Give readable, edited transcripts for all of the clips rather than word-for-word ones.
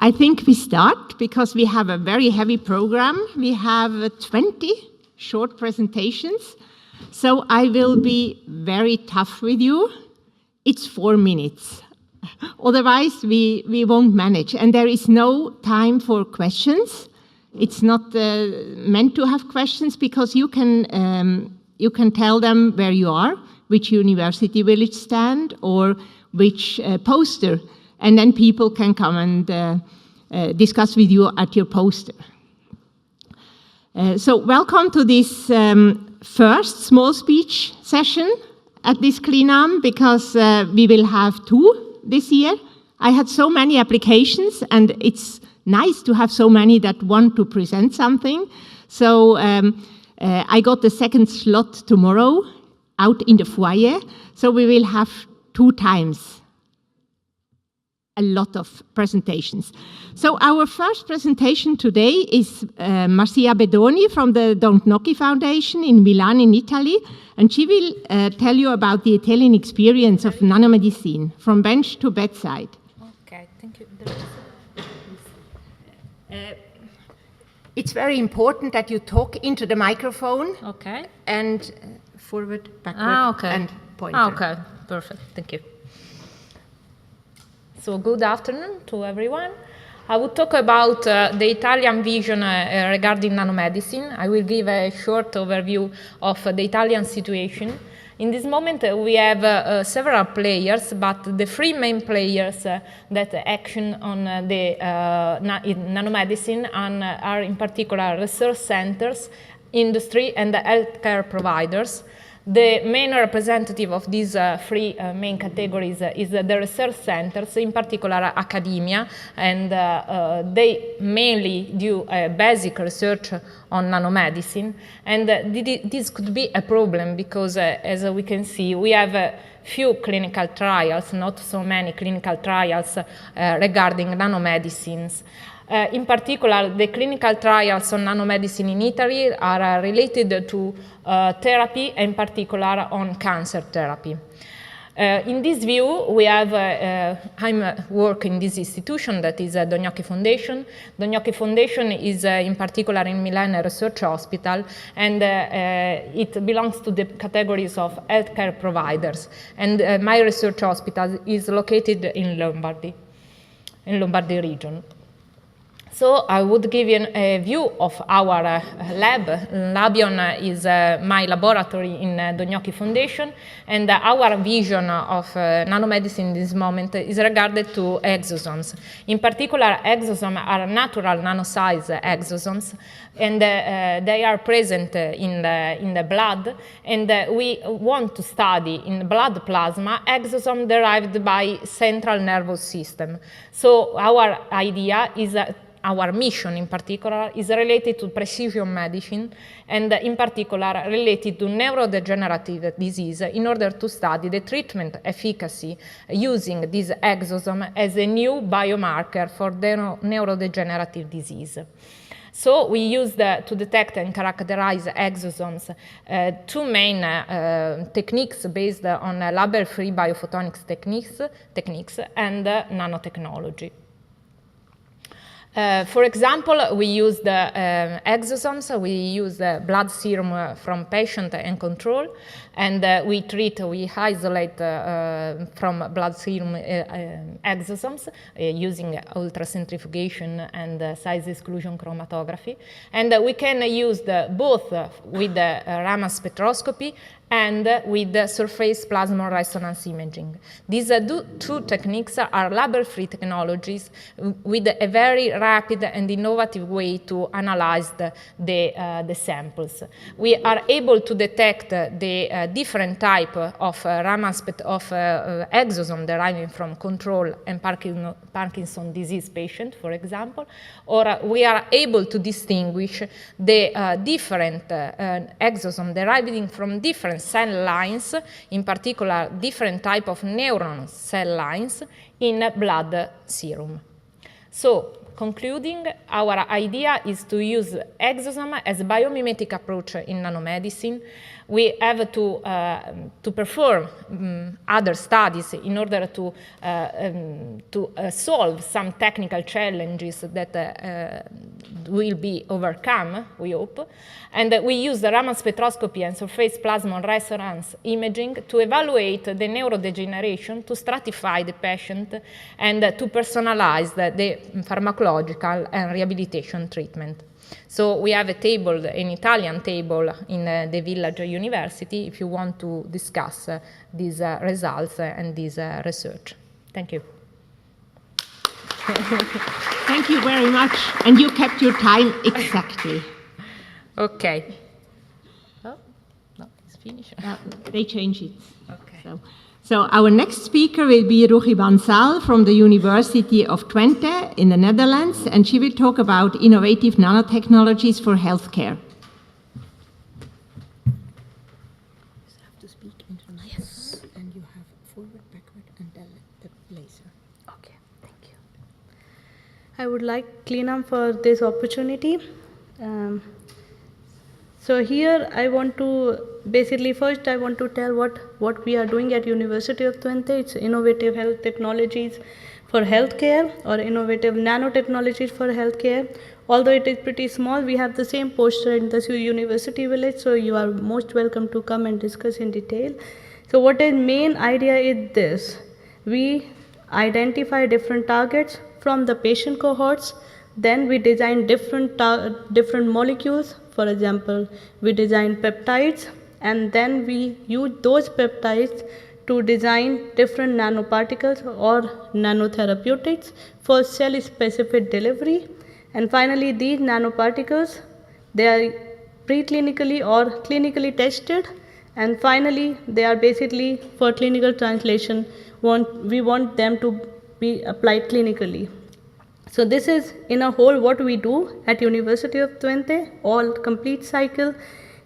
I think we start because we have a very heavy program. We have 20 short presentations. So I will be very tough with you. It's 4 minutes. Otherwise, we won't manage. And there is no time for questions. It's not meant to have questions because you can tell them where you are, which university will it stand, or which poster. And then people can come and discuss with you at your poster. So welcome to this first small speech session at this CLINAM, because we will have 2 this year. I had so many applications, and it's nice to have so many that want to present something. So I got the second slot tomorrow out in the foyer. So we will have 2 times a lot of presentations. So our first presentation today is Marcia Bedoni from the Danuta Foundation in Milan in Italy, and she will tell you about the Italian experience of nanomedicine from bench to bedside. Okay, thank you. It's very important that you talk into the microphone. Okay. And forward, backward, okay. and pointer. Okay, perfect. Thank you. So good afternoon to everyone. I will talk about the Italian vision regarding nanomedicine. I will give a short overview of the Italian situation. In this moment, we have several players, but the 3 main players that action on the nanomedicine are in particular research centers, industry, and the healthcare providers. The main representative of these 3 main categories is the research centers, in particular academia, and they mainly do basic research on nanomedicine. And this could be a problem because, as we can see, we have few clinical trials, not so many clinical trials regarding nanomedicines. In particular, the clinical trials on nanomedicine in Italy are related to therapy, in particular on cancer therapy. In this view, we have, I'm working in this institution that is Danuta Foundation. Danuta Foundation is in particular in Milan a research hospital, and it belongs to the categories of healthcare providers. And my research hospital is located in Lombardy region. So I would give you a view of our lab. Labion is my laboratory in Danuta Foundation, and our vision of nanomedicine in this moment is regarded to exosomes. In particular, exosomes are natural nano-size exosomes, and they are present in the blood, and we want to study in blood plasma exosomes derived by central nervous system. So our idea is our mission in particular is related to precision medicine, and in particular related to neurodegenerative disease, in order to study the treatment efficacy using this exosome as a new biomarker for neurodegenerative disease. So we used to detect and characterize exosomes 2 main techniques based on label-free biophotonics techniques and nanotechnology. For example, we use the exosomes, we use the blood serum from patient and control, and we isolate from blood serum exosomes using ultracentrifugation and size exclusion chromatography. And we can use both with the Raman spectroscopy and with the surface plasmon resonance imaging. These 2 techniques are label-free technologies with a very rapid and innovative way to analyze the samples. We are able to detect the different type of Raman exosome deriving from control and Parkinson disease patient, for example, or we are able to distinguish the different exosome deriving from different cell lines, in particular different type of neuron cell lines in blood serum. So, concluding, our idea is to use exosome as a biomimetic approach in nanomedicine. We have to perform other studies in order to solve some technical challenges that will be overcome, we hope. And we use the Raman spectroscopy and surface plasmon resonance imaging to evaluate the neurodegeneration, to stratify the patient, and to personalize the pharmacological and rehabilitation treatment. So we have a table, an Italian table in the Village University if you want to discuss these results and this research. Thank you. Thank you very much. And you kept your time exactly. Okay. Oh, no, it's finished. They changed it. Okay. So our next speaker will be Ruchi Bansal from the University of Twente in the Netherlands, and she will talk about innovative nanotechnologies for healthcare. You have to speak international, yes. And you have forward, backward, and then the laser. Okay, thank you. I would like CLINAM for this opportunity. So here I want to, basically first I want to tell what we are doing at University of Twente. It's innovative health technologies for healthcare, or innovative nanotechnologies for healthcare. Although it is pretty small, we have the same poster in the University Village, so you are most welcome to come and discuss in detail. So what is main idea is this: we identify different targets from the patient cohorts, then we design different molecules. For example, we design peptides, and then we use those peptides to design different nanoparticles or nanotherapeutics for cell-specific delivery. And finally, these nanoparticles, they are preclinically or clinically tested, and finally, they are basically for clinical translation. We want them to be applied clinically. So this is in a whole what we do at University of Twente, all complete cycle.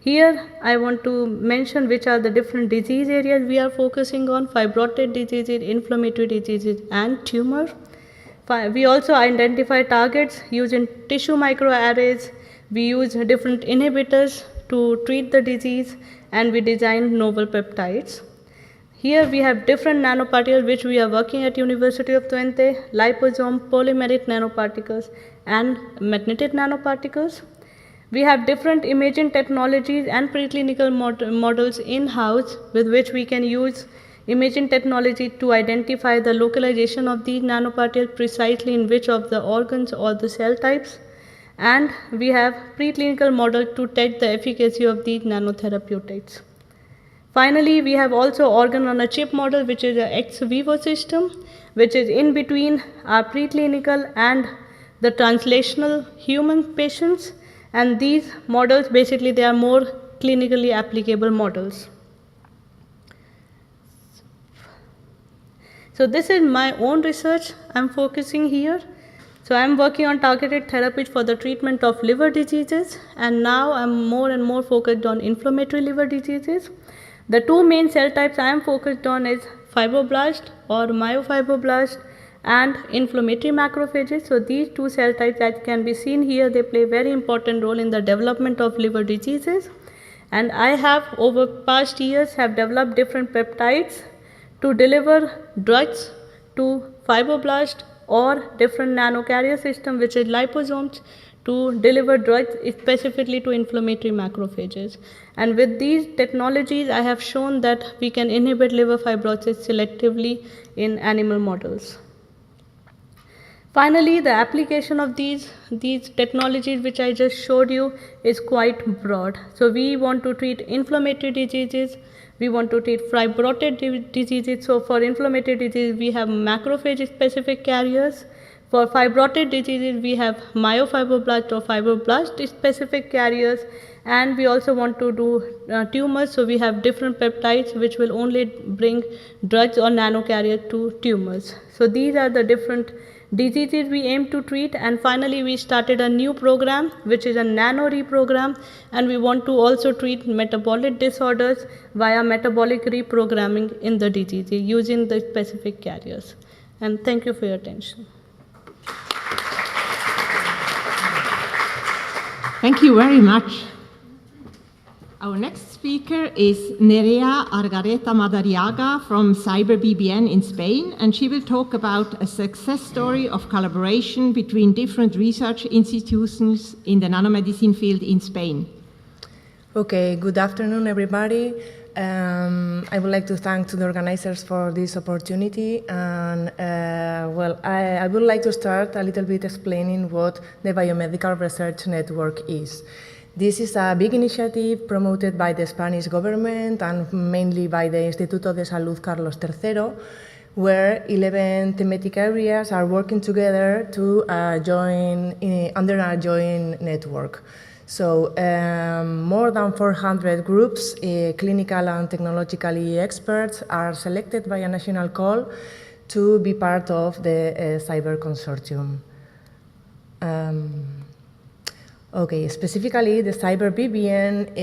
Here I want to mention which are the different disease areas we are focusing on: fibrotic diseases, inflammatory diseases, and tumor. We also identify targets using tissue microarrays. We use different inhibitors to treat the disease, and we design novel peptides. Here we have different nanoparticles which we are working at University of Twente: liposome, polymeric nanoparticles, and magnetic nanoparticles. We have different imaging technologies and preclinical models in-house with which we can use imaging technology to identify the localization of these nanoparticles precisely in which of the organs or the cell types. And we have preclinical models to test the efficacy of these nanotherapeutics. Finally, we have also organ-on-a-chip model, which is an ex vivo system, which is in between our preclinical and the translational human patients. And these models, basically, they are more clinically applicable models. So this is my own research I'm focusing here. So I'm working on targeted therapies for the treatment of liver diseases, and now I'm more and more focused on inflammatory liver diseases. The two main cell types I am focused on is fibroblast or myofibroblast and inflammatory macrophages. So these two cell types that can be seen here, they play a very important role in the development of liver diseases. And I have over past years have developed different peptides to deliver drugs to fibroblast, or different nanocarrier system, which is liposomes, to deliver drugs specifically to inflammatory macrophages. And with these technologies, I have shown that we can inhibit liver fibrosis selectively in animal models. Finally, the application of these technologies which I just showed you is quite broad. So we want to treat inflammatory diseases, we want to treat fibrotic diseases. So for inflammatory disease, we have macrophage specific carriers. For fibrotic diseases, we have myofibroblast or fibroblast specific carriers, and we also want to do tumors. So we have different peptides which will only bring drugs or nanocarrier to tumors. So these are the different diseases we aim to treat. And finally, we started a new program which is a nano-re program, and we want to also treat metabolic disorders via metabolic reprogramming in the disease using the specific carriers. And thank you for your attention. Thank you very much. Our next speaker is Nerea Argareta Madariaga from CyberBBN in Spain, and she will talk about a success story of collaboration between different research institutions in the nanomedicine field in Spain. Okay, good afternoon, everybody. I would like to thank the organizers for this opportunity, and I would like to start a little bit explaining what the Biomedical Research Network is. This is a big initiative promoted by the Spanish government and mainly by the Instituto de Salud Carlos III, where 11 thematic areas are working together to under a joint network. So more than 400 groups, clinical and technologically experts, are selected by a national call to be part of the cyber consortium. Okay, specifically the CyberBBN,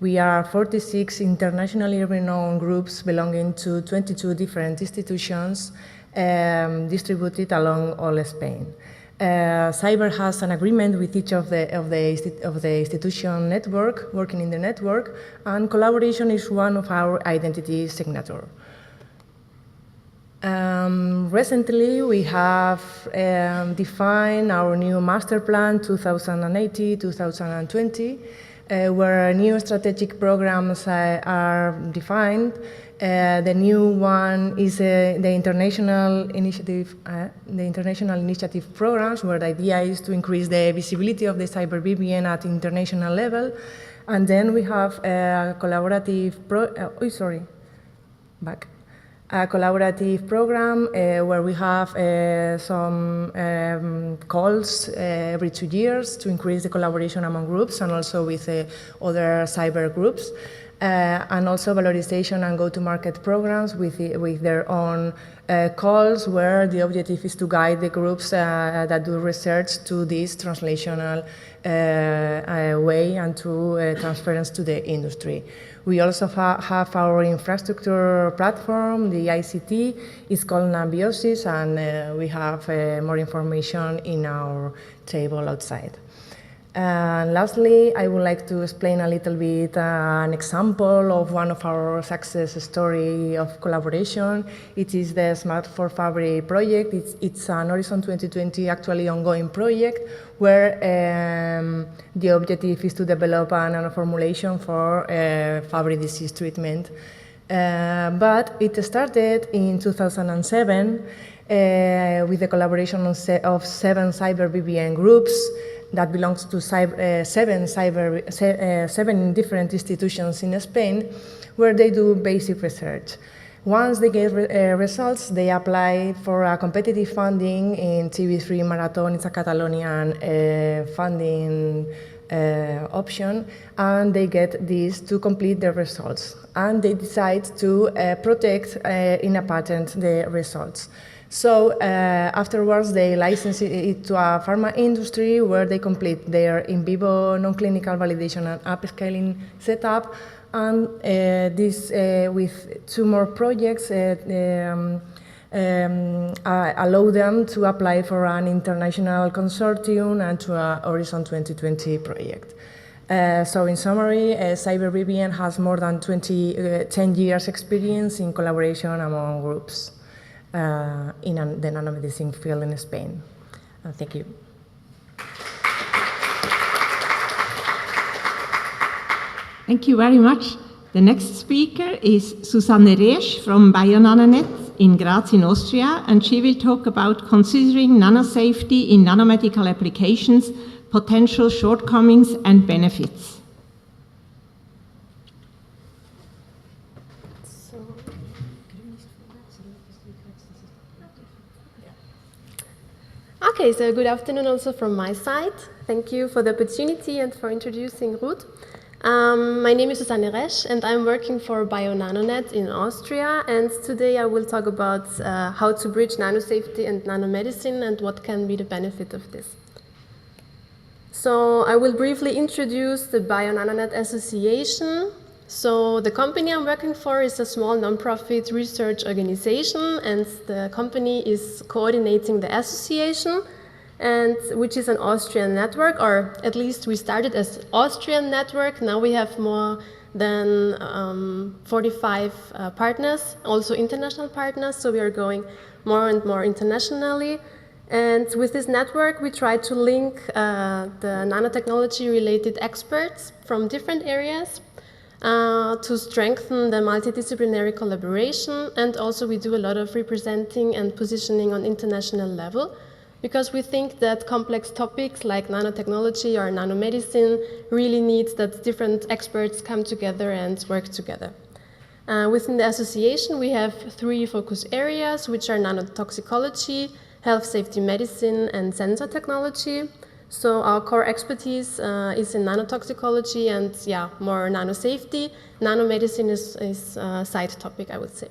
we are 46 internationally renowned groups belonging to 22 different institutions distributed along all Spain. Cyber has an agreement with each of the institution network, working in the network, and collaboration is one of our identity signature. Recently, we have defined our new master plan 2018-2020, where new strategic programs are defined. The new one is the international initiative programs, where the idea is to increase the visibility of the CyberBBN at international level. And then we have a collaborative a collaborative program where we have some calls every 2 years to increase the collaboration among groups and also with other cyber groups. And also valorization and go-to-market programs with their own calls, where the objective is to guide the groups that do research to this translational way and to transference to the industry. We also have our infrastructure platform, the ICT. It's called Nambiosis, and we have more information in our table outside. And lastly, I would like to explain a little bit an example of one of our success story of collaboration. It is the Smart for Fabry project. It's an Horizon 2020 actually ongoing project where the objective is to develop a nanoformulation for Fabry disease treatment. But it started in 2007 with the collaboration of 7 CyberBBN groups that belongs to 7 different institutions in Spain, where they do basic research. Once they get results, they apply for a competitive funding in TV3 Marathon. It's a Catalonian funding option, and they get this to complete their results. And they decide to protect in a patent the results. So afterwards, they license it to a pharma industry where they complete their in vivo non-clinical validation and upscaling setup. And this, with 2 more projects, allow them to apply for an international consortium and to a Horizon 2020 project. So in summary, CyberBBN has more than 10 years experience in collaboration among groups in the nanomedicine field in Spain. Thank you. Thank you very much. The next speaker is Susana Risch from Bioinspired in Graz in Austria, and she will talk about considering nanosafety in nanomedical applications, potential shortcomings and benefits. Okay, so good afternoon also from my side. Thank you for the opportunity and for introducing Ruth. My name is Susana Risch, and I'm working for Bioinspired in Austria, and today I will talk about how to bridge nanosafety and nanomedicine and what can be the benefit of this. So I will briefly introduce the Bioinspired Association. So the company I'm working for is a small non-profit research organization, and the company is coordinating the association. and which is an Austrian network, or at least we started as Austrian network. Now we have more than 45 partners, also international partners, so we are going more and more internationally. And with this network, we try to link the nanotechnology-related experts from different areas to strengthen the multidisciplinary collaboration, and also we do a lot of representing and positioning on international level, because we think that complex topics like nanotechnology or nanomedicine really need that different experts come together and work together. Within the association, we have 3 focus areas, which are nanotoxicology, health safety medicine, and sensor technology. So our core expertise is in nanotoxicology and more nanosafety. Nanomedicine is a side topic, I would say.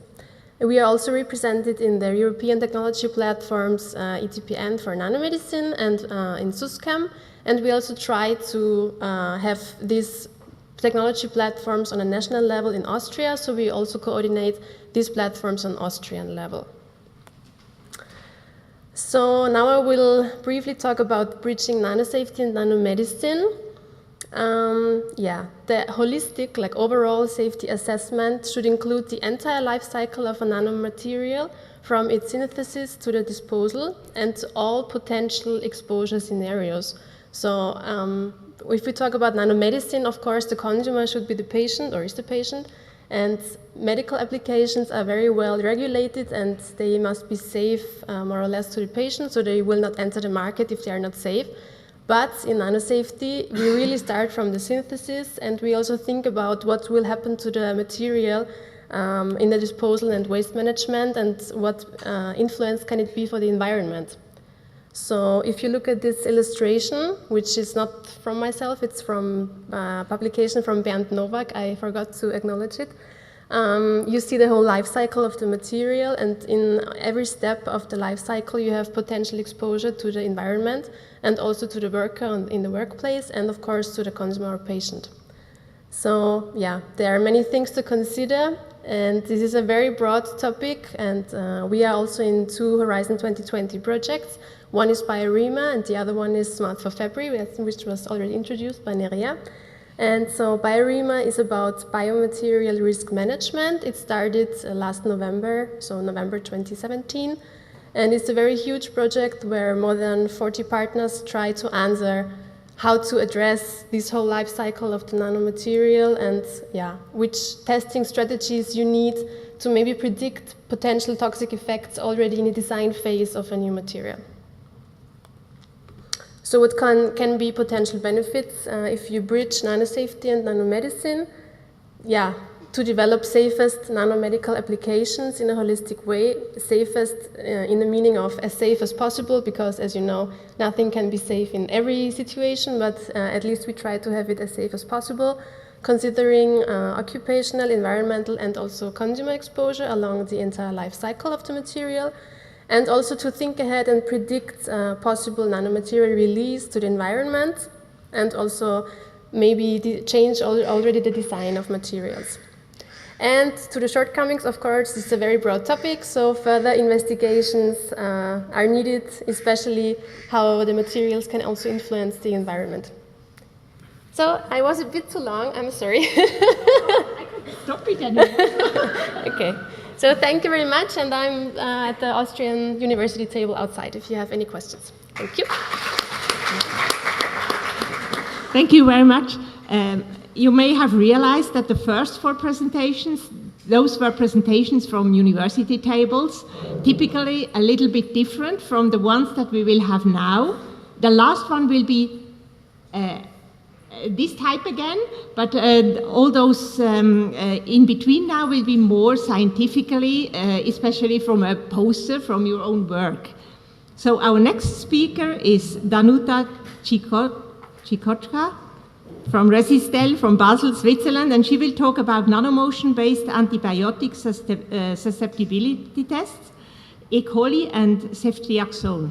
We are also represented in the European technology platforms ETPN for nanomedicine and in SUSCAM. And we also try to have these technology platforms on a national level in Austria, so we also coordinate these platforms on Austrian level. So now I will briefly talk about bridging nanosafety and nanomedicine. The holistic, overall safety assessment should include the entire life cycle of a nanomaterial, from its synthesis to the disposal, and all potential exposure scenarios. So if we talk about nanomedicine, of course, the consumer should be the patient, or is the patient, and medical applications are very well regulated, and they must be safe, more or less, to the patient, so they will not enter the market if they are not safe. But in nanosafety, we really start from the synthesis, and we also think about what will happen to the material in the disposal and waste management, and what influence can it be for the environment. So if you look at this illustration, which is not from myself, it's from a publication from Bernd Nowak, I forgot to acknowledge it. You see the whole life cycle of the material, and in every step of the life cycle you have potential exposure to the environment, and also to the worker in the workplace, and of course to the consumer or patient. So there are many things to consider, and this is a very broad topic, and we are also in 2 Horizon 2020 projects. One is Bioinspired, and the other one is Smart for February, which was already introduced by Nerea. And so Bioinspired is about biomaterial risk management. It started last November, so November 2017. And it's a very huge project where more than 40 partners try to answer how to address this whole life cycle of the nanomaterial, and which testing strategies you need to maybe predict potential toxic effects already in the design phase of a new material. So what can be potential benefits if you bridge nanosafety and nanomedicine? To develop safest nanomedical applications in a holistic way, safest in the meaning of as safe as possible, because as you know, nothing can be safe in every situation, but at least we try to have it as safe as possible, considering occupational, environmental, and also consumer exposure along the entire life cycle of the material, and also to think ahead and predict possible nanomaterial release to the environment, and also maybe change already the design of materials. And to the shortcomings, of course, it's a very broad topic, so further investigations are needed, especially how the materials can also influence the environment. So I was a bit too long, I'm sorry. I could stop it anyway. Okay, so thank you very much, and I'm at the Austrian University table outside if you have any questions. Thank you. Thank you very much. You may have realized that the first 4 presentations, those were presentations from university tables, typically a little bit different from the ones that we will have now. The last one will be this type again, but all those in between now will be more scientifically, especially from a poster from your own work. So our next speaker is Danuta Chika from Resistel from Basel, Switzerland, and she will talk about nanomotion-based antibiotic susceptibility tests, E. coli and ceftriaxone.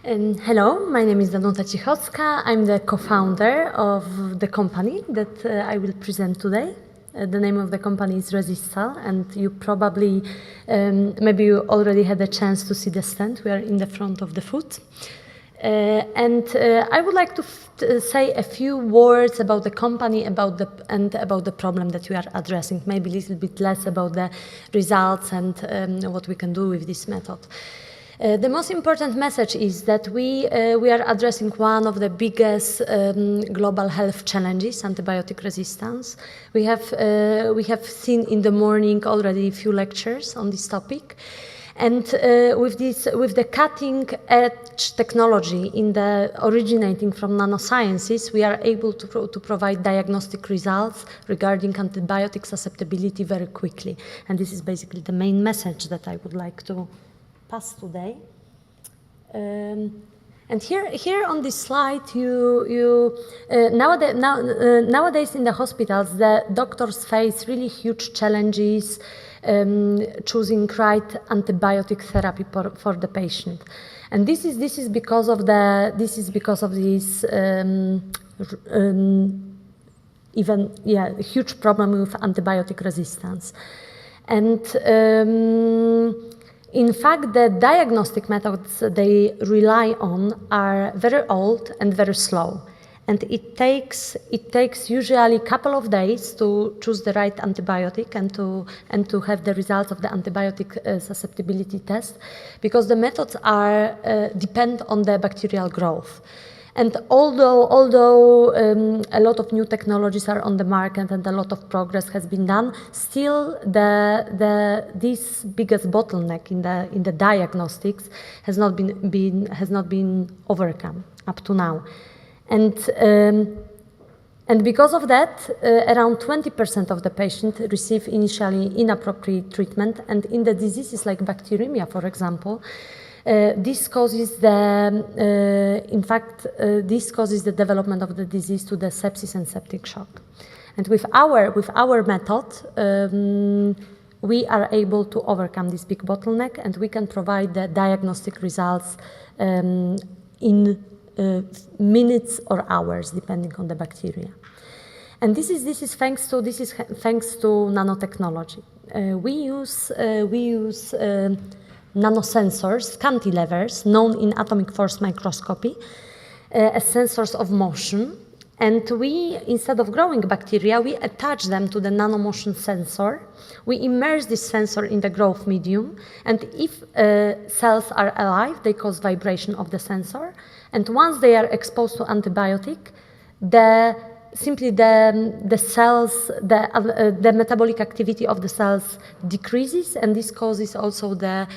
Hello, my name is Danuta Chika. I'm the co-founder of the company that I will present today. The name of the company is Resistal, and you probably, maybe you already had a chance to see the stand. We are in the front of the food. I would like to say a few words about the company about the problem that we are addressing, maybe a little bit less about the results and what we can do with this method. The most important message is that we are addressing one of the biggest global health challenges, antibiotic resistance. We have seen in the morning already a few lectures on this topic. And with the cutting-edge technology originating from nanosciences, we are able to provide diagnostic results regarding antibiotic susceptibility very quickly. And this is basically the main message that I would like to pass today. And here on this slide, nowadays in the hospitals, the doctors face really huge challenges choosing right antibiotic therapy for the patient, and this is because of this huge problem with antibiotic resistance, and in fact the diagnostic methods they rely on are very old and very slow. And it takes usually a couple of days to choose the right antibiotic and to have the results of the antibiotic susceptibility test, because the methods depend on the bacterial growth. And although a lot of new technologies are on the market and a lot of progress has been done, still this biggest bottleneck in the diagnostics has not been overcome up to now. And because of that, around 20% of the patients receive initially inappropriate treatment, and in the diseases like bacteremia, for example, this causes the development of the disease to the sepsis and septic shock. And with our method, we are able to overcome this big bottleneck, and we can provide the diagnostic results in minutes or hours, depending on the bacteria. And this is thanks to nanotechnology. We use nanosensors, cantilevers, known in atomic force microscopy, as sensors of motion. And we, instead of growing bacteria, we attach them to the nanomotion sensor. We immerse this sensor in the growth medium, and if cells are alive, they cause vibration of the sensor. And once they are exposed to antibiotic, the metabolic activity of the cells decreases, and this causes also the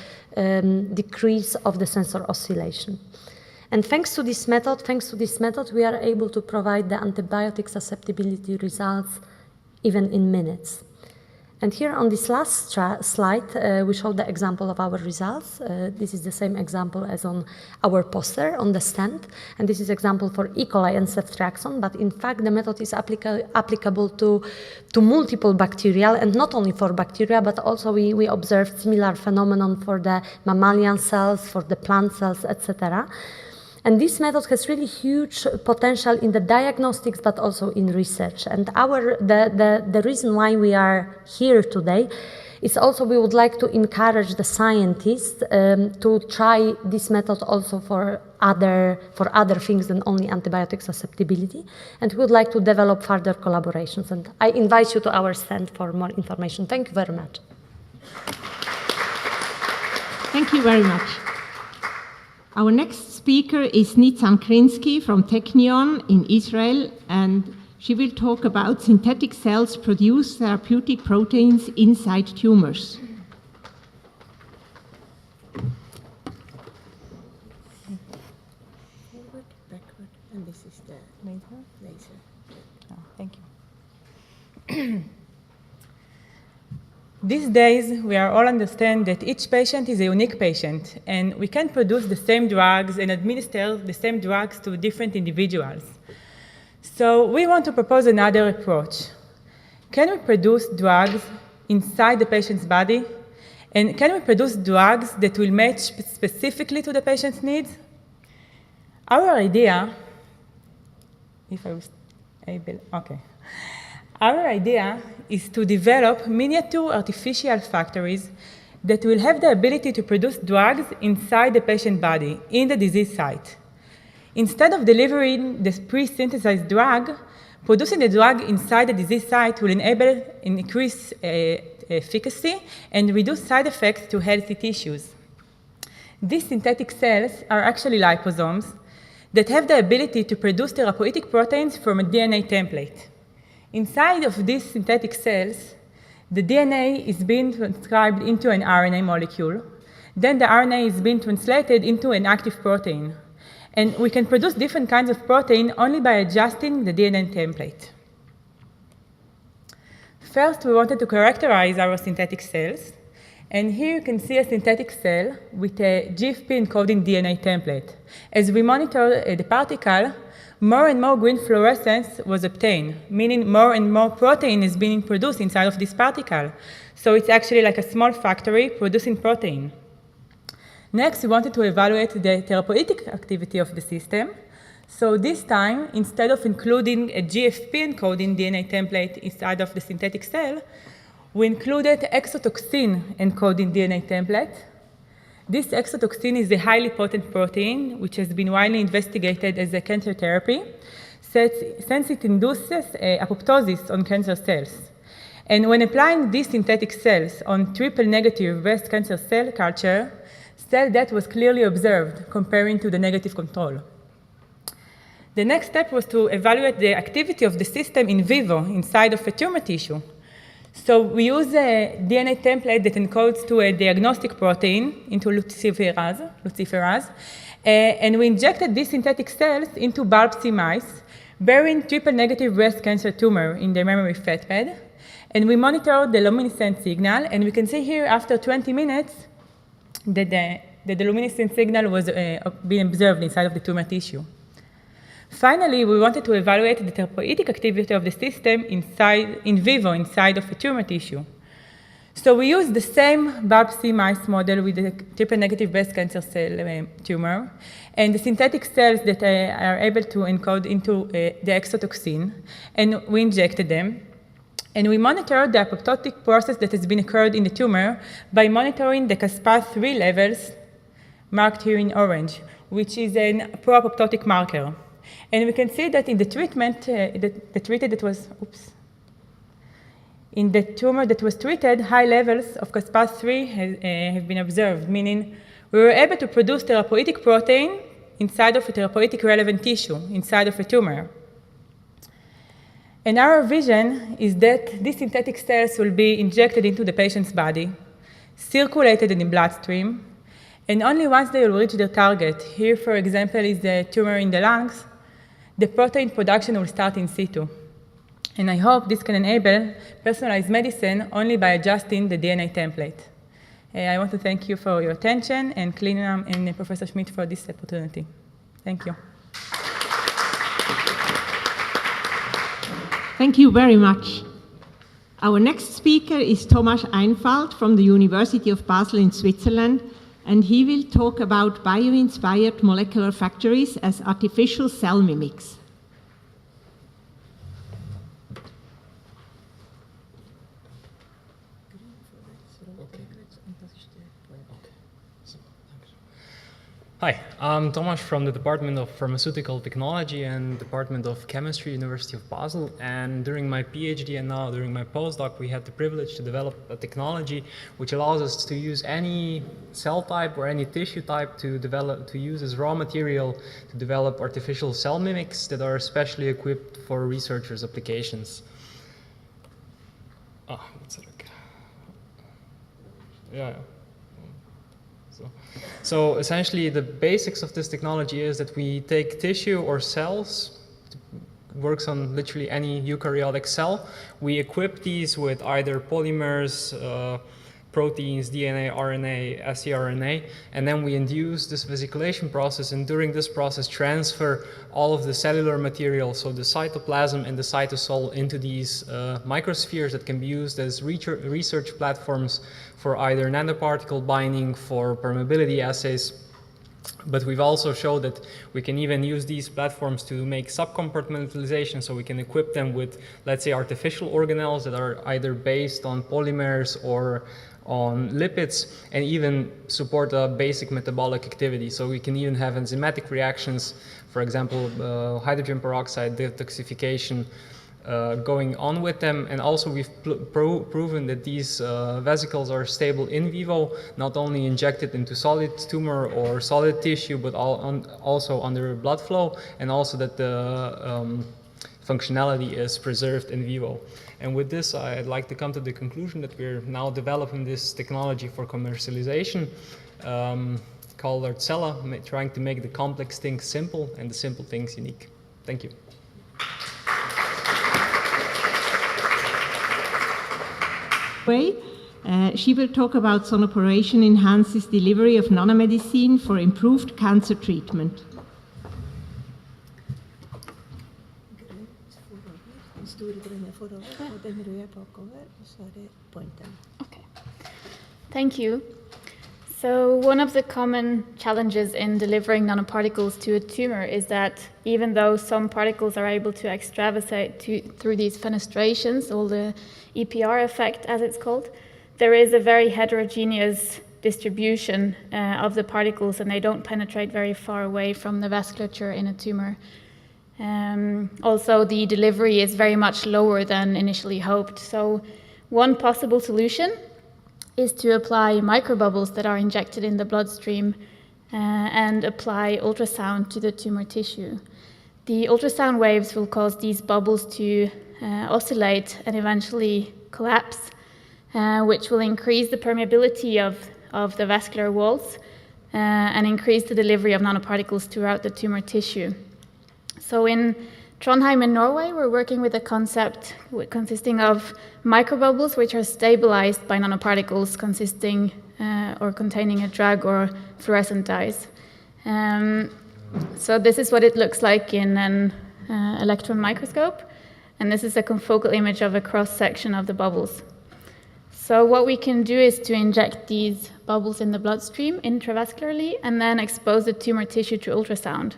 decrease of the sensor oscillation. And thanks to this method, we are able to provide the antibiotic susceptibility results even in minutes. And here on this last slide, we show the example of our results. This is the same example as on our poster on the stand. And this is example for E. coli and ceftriaxone, but in fact the method is applicable to multiple bacteria, and not only for bacteria, but also we observed similar phenomenon for the mammalian cells, for the plant cells, etc. And this method has really huge potential in the diagnostics, but also in research. And the reason why we are here today is also we would like to encourage the scientists to try this method also for other things than only antibiotic susceptibility. And we would like to develop further collaborations. And I invite you to our stand for more information. Thank you very much. Thank you very much. Our next speaker is Nitzan Krinsky from Technion in Israel, and she will talk about synthetic cells produce therapeutic proteins inside tumors. Forward, backward, and this is the laser. Oh, thank you. These days, we are all understand that each patient is a unique patient, and we can produce the same drugs and administer the same drugs to different individuals. So we want to propose another approach. Can we produce drugs inside the patient's body? And can we produce drugs that will match specifically to the patient's needs? Our idea, if I was able, okay. Our idea is to develop miniature artificial factories that will have the ability to produce drugs inside the patient body, in the disease site. Instead of delivering the pre-synthesized drug, producing the drug inside the disease site will enable increased efficacy and reduce side effects to healthy tissues. These synthetic cells are actually liposomes that have the ability to produce therapeutic proteins from a DNA template. Inside of these synthetic cells, the DNA is being transcribed into an RNA molecule. Then the RNA is being translated into an active protein. And we can produce different kinds of protein only by adjusting the DNA template. First, we wanted to characterize our synthetic cells. And here you can see a synthetic cell with a GFP encoding DNA template. As we monitor the particle, more and more green fluorescence was obtained, meaning more and more protein is being produced inside of this particle. So it's actually like a small factory producing protein. Next, we wanted to evaluate the therapeutic activity of the system. So this time, instead of including a GFP encoding DNA template inside of the synthetic cell, we included exotoxin encoding DNA template. This exotoxin is a highly potent protein, which has been widely investigated as a cancer therapy, since it induces apoptosis on cancer cells. And when applying these synthetic cells on triple-negative breast cancer cell culture, cell death was clearly observed comparing to the negative control. The next step was to evaluate the activity of the system in vivo inside of a tumor tissue. So we use a DNA template that encodes to a diagnostic protein into luciferase, and we injected these synthetic cells into biopsy mice bearing triple-negative breast cancer tumor in their memory fat pad. And we monitored the luminescent signal, and we can see here after 20 minutes that the luminescent signal was being observed inside of the tumor tissue. Finally, we wanted to evaluate the therapeutic activity of the system in vivo inside of a tumor tissue. So we used the same biopsy mice model with the triple-negative breast cancer cell tumor, and the synthetic cells that are able to encode into the exotoxin, and we injected them. And we monitored the apoptotic process that has been occurred in the tumor by monitoring the caspase-3 levels, marked here in orange, which is a pro-apoptotic marker. And we can see that in the treatment, in the tumor that was treated, high levels of caspase-3 have been observed, meaning we were able to produce therapeutic protein inside of a therapeutic relevant tissue, inside of a tumor. And our vision is that these synthetic cells will be injected into the patient's body, circulated in the bloodstream, and only once they will reach their target, here, for example, is the tumor in the lungs, the protein production will start in situ. And I hope this can enable personalized medicine only by adjusting the DNA template. I want to thank you for your attention, and CLINAM and Professor Schmidt for this opportunity. Thank you. Thank you very much. Our next speaker is Thomas Einfald from the University of Basel in Switzerland, and he will talk about bioinspired molecular factories as artificial cell mimics. Hi, I'm Tomasz from the Department of Pharmaceutical Technology and Department of Chemistry, University of Basel. And during my PhD and now during my postdoc, we had the privilege to develop a technology which allows us to use any cell type or any tissue type to use as raw material to develop artificial cell mimics that are specially equipped for researchers' applications. So essentially, the basics of this technology is that we take tissue or cells, it works on literally any eukaryotic cell. We equip these with either polymers, proteins, DNA, RNA, SI RNA, and then we induce this vesiculation process, and during this process transfer all of the cellular material, so the cytoplasm and the cytosol, into these microspheres that can be used as research platforms for either nanoparticle binding, for permeability assays, But we've also showed that we can even use these platforms to make subcompartmentalization, so we can equip them with, let's say, artificial organelles that are either based on polymers or on lipids, and even support a basic metabolic activity. So we can even have enzymatic reactions, for example, hydrogen peroxide detoxification going on with them. And also we've proven that these vesicles are stable in vivo, not only injected into solid tumor or solid tissue, but also under blood flow, and also that the functionality is preserved in vivo. And with this, I'd like to come to the conclusion that we're now developing this technology for commercialization called Artsella, trying to make the complex things simple and the simple things unique. Thank you. She will talk about sonoporation enhances delivery of nanomedicine for improved cancer treatment. Okay. Thank you. So one of the common challenges in delivering nanoparticles to a tumor is that even though some particles are able to extravasate through these fenestrations, or the EPR effect as it's called, there is a very heterogeneous distribution of the particles, and they don't penetrate very far away from the vasculature in a tumor. Also, the delivery is very much lower than initially hoped. So one possible solution is to apply microbubbles that are injected in the bloodstream and apply ultrasound to the tumor tissue. The ultrasound waves will cause these bubbles to oscillate and eventually collapse, which will increase the permeability of the vascular walls and increase the delivery of nanoparticles throughout the tumor tissue. So in Trondheim in Norway, we're working with a concept consisting of microbubbles which are stabilized by nanoparticles consisting or containing a drug or fluorescent dyes. So this is what it looks like in an electron microscope, and this is a confocal image of a cross-section of the bubbles. So what we can do is to inject these bubbles in the bloodstream intravascularly and then expose the tumor tissue to ultrasound.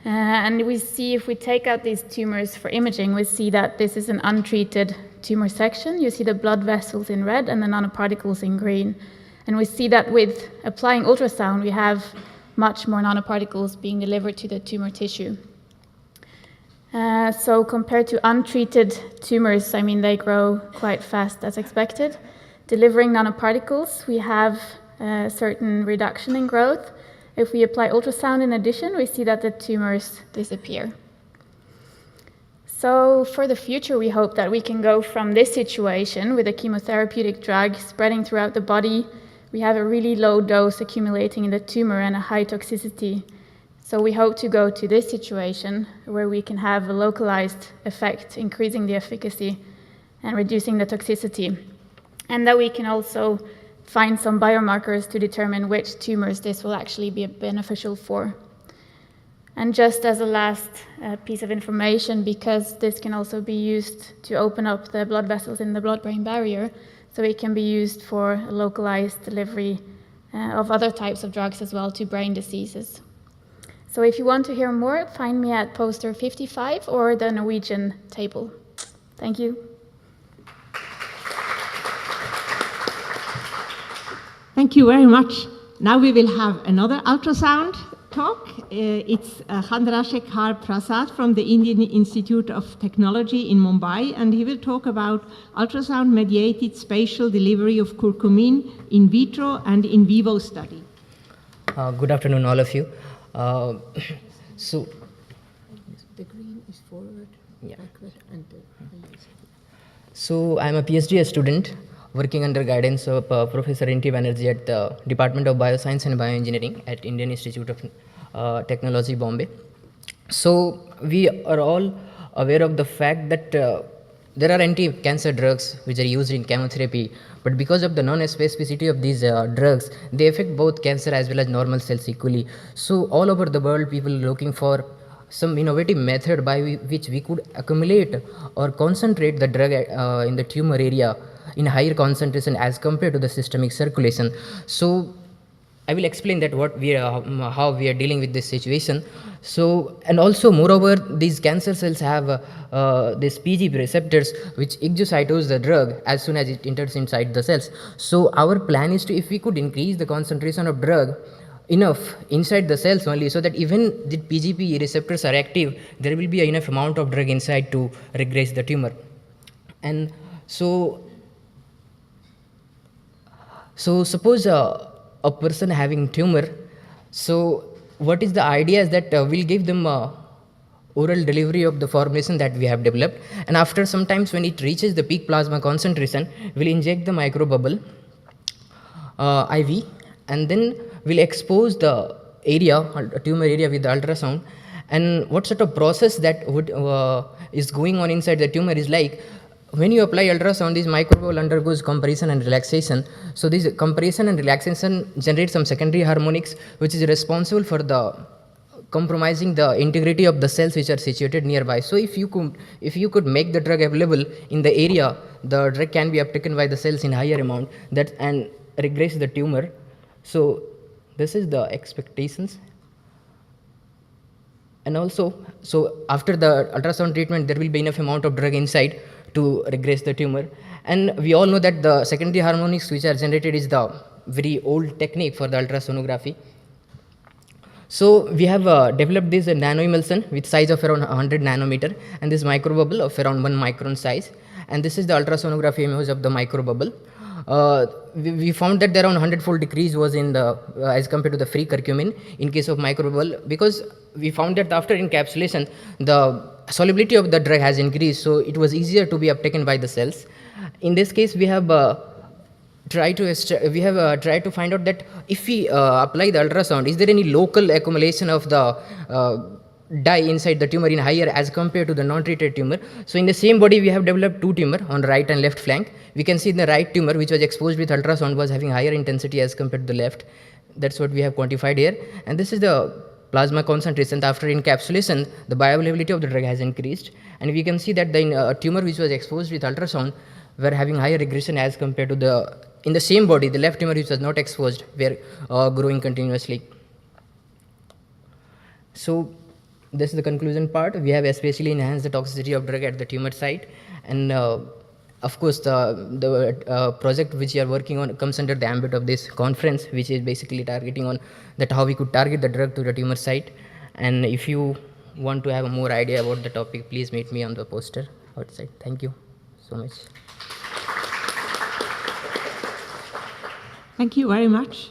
And we see, if we take out these tumors for imaging, we see that this is an untreated tumor section. You see the blood vessels in red and the nanoparticles in green. And we see that with applying ultrasound, we have much more nanoparticles being delivered to the tumor tissue. So compared to untreated tumors, I mean, they grow quite fast as expected. Delivering nanoparticles, we have a certain reduction in growth. If we apply ultrasound in addition, we see that the tumors disappear. So for the future, we hope that we can go from this situation with a chemotherapeutic drug spreading throughout the body. We have a really low dose accumulating in the tumor and a high toxicity. So we hope to go to this situation where we can have a localized effect, increasing the efficacy and reducing the toxicity. And that we can also find some biomarkers to determine which tumors this will actually be beneficial for. And just as a last piece of information, because this can also be used to open up the blood vessels in the blood-brain barrier, so it can be used for localized delivery of other types of drugs as well to brain diseases. So if you want to hear more, find me at poster 55 or the Norwegian table. Thank you. Thank you very much. Now we will have another ultrasound talk. It's Chandrasekhar Prasad from the Indian Institute of Technology in Mumbai, and he will talk about ultrasound-mediated spatial delivery of curcumin in vitro and in vivo study. Good afternoon, all of you. So the green is forward, backward, and So I'm a PhD student working under guidance of Professor Inti Banerjee at the Department of Bioscience and Bioengineering at Indian Institute of Technology, Bombay. So we are all aware of the fact that there are anti-cancer drugs which are used in chemotherapy, but because of the non-specificity of these drugs, they affect both cancer as well as normal cells equally. So all over the world, people are looking for some innovative method by which we could accumulate or concentrate the drug in the tumor area in higher concentration as compared to the systemic circulation. So I will explain that how we are dealing with this situation. So, and also moreover, these cancer cells have these PGP receptors which exocytose the drug as soon as it enters inside the cells. So our plan is to, if we could increase the concentration of drug enough inside the cells only, so that even the PGP receptors are active, there will be enough amount of drug inside to regress the tumor. And so suppose a person having tumor, so what is the idea is that we'll give them oral delivery of the formulation that we have developed, and after some times when it reaches the peak plasma concentration, we'll inject the microbubble IV, and then we'll expose the area, tumor area, with the ultrasound. And what sort of process that would is going on inside the tumor is like, when you apply ultrasound, this microbubble undergoes compression and relaxation. So this compression and relaxation generates some secondary harmonics, which is responsible for the compromising the integrity of the cells which are situated nearby. So if you could make the drug available in the area, the drug can be uptaken by the cells in higher amount and regress the tumor. So this is the expectations. And also, so after the ultrasound treatment, there will be enough amount of drug inside to regress the tumor. And we all know that the secondary harmonics which are generated is the very old technique for the ultrasonography. So we have developed this nanoemulsion with size of around 100 nanometer, and this microbubble of around 1 micron size. And this is the ultrasonography image of the microbubble. We found that around 100-fold decrease was in the as compared to the free curcumin in case of microbubble, because we found that after encapsulation, the solubility of the drug has increased, so it was easier to be uptaken by the cells. In this case, we have tried to find out that if we apply the ultrasound, is there any local accumulation of the dye inside the tumor in higher as compared to the non-treated tumor. So in the same body, we have developed two tumor on right and left flank. We can see in the right tumor, which was exposed with ultrasound, was having higher intensity as compared to the left. That's what we have quantified here. And this is the plasma concentration. After encapsulation, the bioavailability of the drug has increased. And we can see that the tumor which was exposed with ultrasound were having higher regression as compared to the, in the same body, the left tumor which was not exposed were growing continuously. So this is the conclusion part. We have especially enhanced the toxicity of drug at the tumor site. And of course, the project which we are working on comes under the ambit of this conference, which is basically targeting on that how we could target the drug to the tumor site. And if you want to have a more idea about the topic, please meet me on the poster outside. Thank you so much. Thank you very much.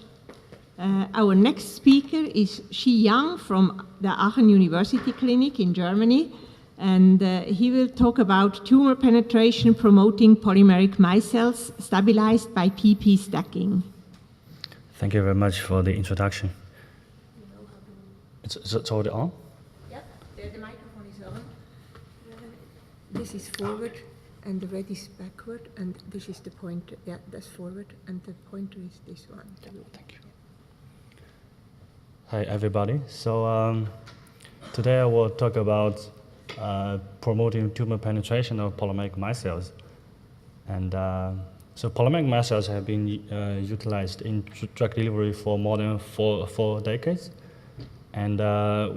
Our next speaker is Xi Yang from the Aachen University Clinic in Germany, and he will talk about tumor penetration promoting polymeric micelles stabilized by PP stacking. Thank you very much for the introduction. It's already on? Yeah, the microphone is on. This is forward, and the red is backward, and this is the pointer. Yeah, that's forward, and the pointer is this one. Thank you. Hi, everybody. So today I will talk about promoting tumor penetration of polymeric micelles. And so polymeric micelles have been utilized in drug delivery for more than four decades. And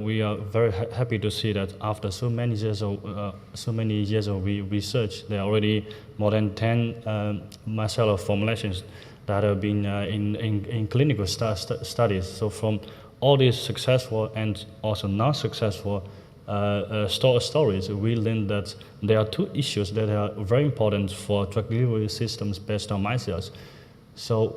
we are very happy to see that after so many years of research, there are already more than 10 micellar formulations that have been in clinical studies. So from all these successful and also non-successful stories, we learned that there are two issues that are very important for drug delivery systems based on micelles. So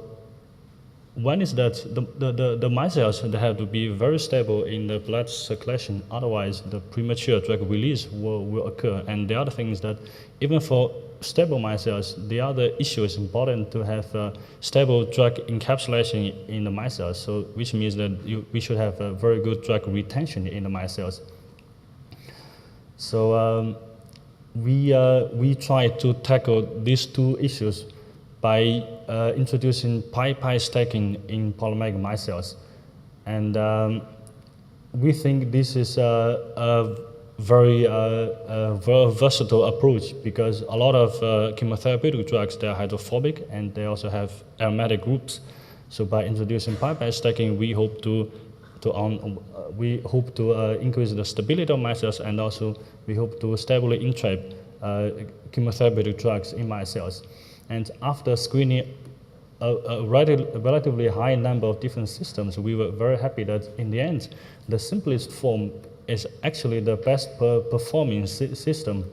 one is that the micelles, they have to be very stable in the blood circulation, otherwise the premature drug release will occur. And the other thing is that even for stable micelles, the other issue is important to have stable drug encapsulation in the micelles, so which means that we should have a very good drug retention in the micelles. So we try to tackle these two issues by introducing pi-pi stacking in polymeric micelles. And we think this is a very versatile approach, because a lot of chemotherapeutic drugs, they are hydrophobic and they also have aromatic groups. So by introducing pipette stacking, we hope to increase the stability of my cells, and also we hope to stably entrap chemotherapeutic drugs in my cells. And after screening a relatively high number of different systems, we were very happy that in the end, the simplest form is actually the best performing system.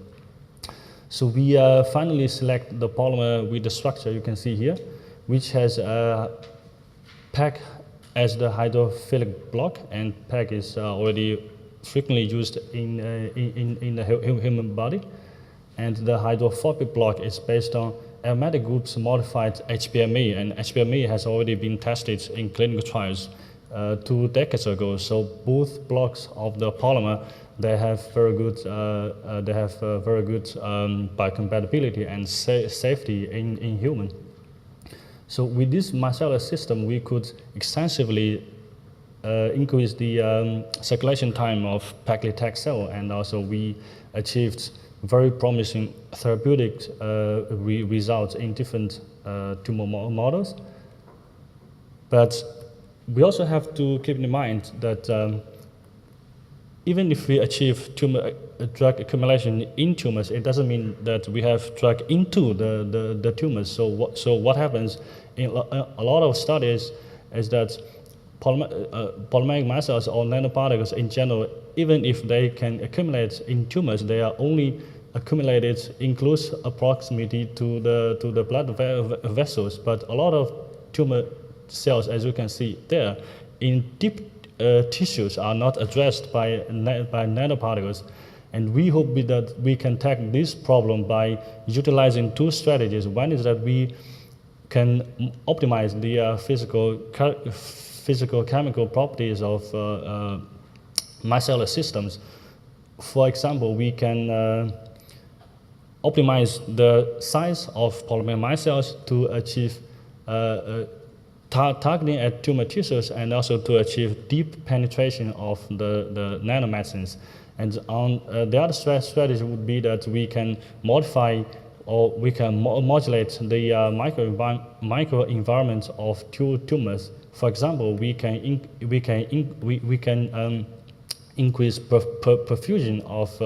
So we finally select the polymer with the structure you can see here, which has PEG as the hydrophilic block, and PEG is already frequently used in the human body. And the hydrophobic block is based on aromatic groups modified HPME, and HPME has already been tested in clinical trials 2 decades ago. So both blocks of the polymer, they have very good biocompatibility and safety in human. So with this micellar system, we could extensively increase the circulation time of paclitaxel cell, and also we achieved very promising therapeutic results in different tumor models. But we also have to keep in mind that even if we achieve drug accumulation in tumors, it doesn't mean that we have drug into the tumors. So what happens in a lot of studies is that polymeric micelles or nanoparticles in general, even if they can accumulate in tumors, they are only accumulated in close proximity to the blood vessels. But a lot of tumor cells, as you can see there, in deep tissues are not addressed by nanoparticles. And we hope that we can tackle this problem by utilizing 2 strategies. One is that we can optimize the physical chemical properties of micellar systems. For example, we can optimize the size of polymeric micelles to achieve targeting at tumor tissues, and also to achieve deep penetration of the nanomedicines. And on the other strategy would be that we can modify or we can modulate the microenvironment of tumors. For example, we can increase perfusion of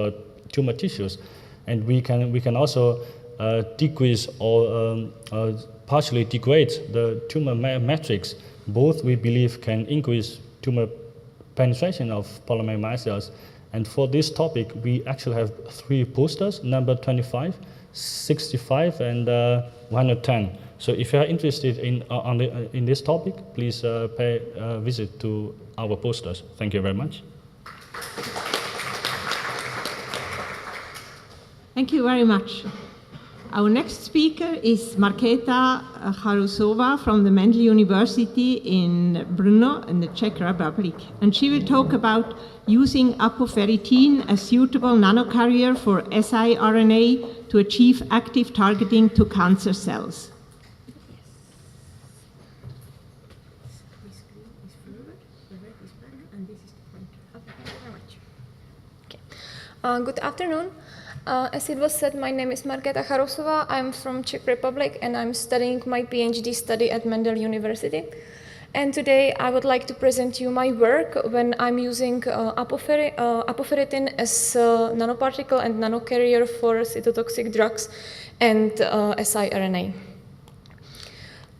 tumor tissues, and we can also decrease or partially degrade the tumor matrix. Both, we believe, can increase tumor penetration of polymeric micelles. And for this topic, we actually have 3 posters, number 25, 65, and 110. So if you are interested in this topic, please pay a visit to our posters. Thank you very much. Thank you very much. Our next speaker is Markéta Charusová from the Mendel University in Brno in the Czech Republic. And she will talk about using apoferritin, a suitable nanocarrier for SI RNA to achieve active targeting to cancer cells. Good afternoon. As it was said, my name is Markéta Charusová. I'm from Czech Republic and I'm studying my PhD study at Mendel University. And today I would like to present you my work when I'm using apoferritin as a nanoparticle and nanocarrier for cytotoxic drugs and SI RNA.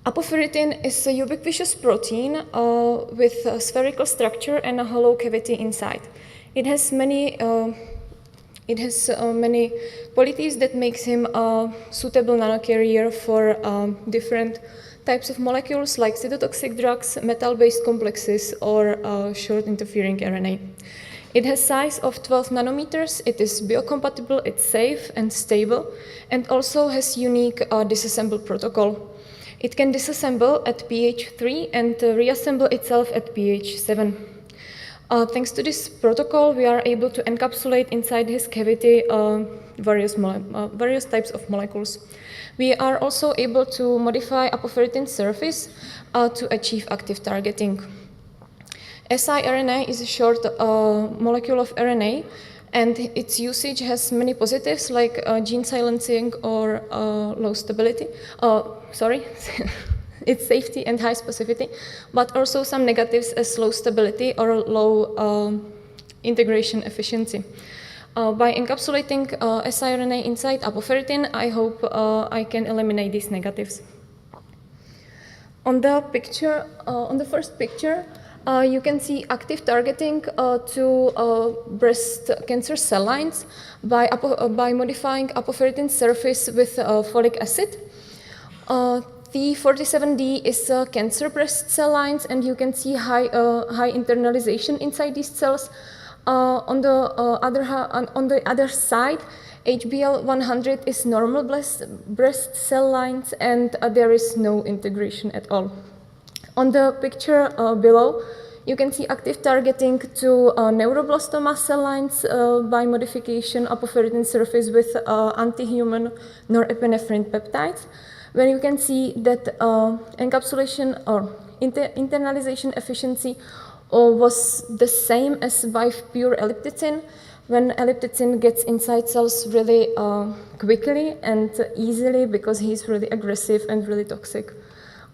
Apoferritin is a ubiquitous protein with a spherical structure and a hollow cavity inside. It has many qualities that makes him a suitable nanocarrier for different types of molecules like cytotoxic drugs, metal-based complexes, or short interfering RNA. It has size of 12 nanometers, it is biocompatible, it's safe and stable, and also has unique disassemble protocol. It can disassemble at pH 3 and reassemble itself at pH 7. Thanks to this protocol, we are able to encapsulate inside his cavity various types of molecules. We are also able to modify apoferritin surface to achieve active targeting. SI RNA is a short molecule of RNA, and its usage has many positives like gene silencing or low stability. its safety and high specificity, but also some negatives as low stability or low integration efficiency. By encapsulating siRNA inside apoferritin, I hope I can eliminate these negatives. On the picture, on the first picture, you can see active targeting to breast cancer cell lines by modifying apoferritin surface with folic acid. T47D is cancer breast cell lines, and you can see high internalization inside these cells. On the other side, HBL100 is normal breast cell lines, and there is no integration at all. On the picture below, you can see active targeting to neuroblastoma cell lines by modification apoferritin surface with anti-human norepinephrine peptides, where you can see that encapsulation or internalization efficiency was the same as by pure ellipticin, when ellipticin gets inside cells really quickly and easily because he's really aggressive and really toxic.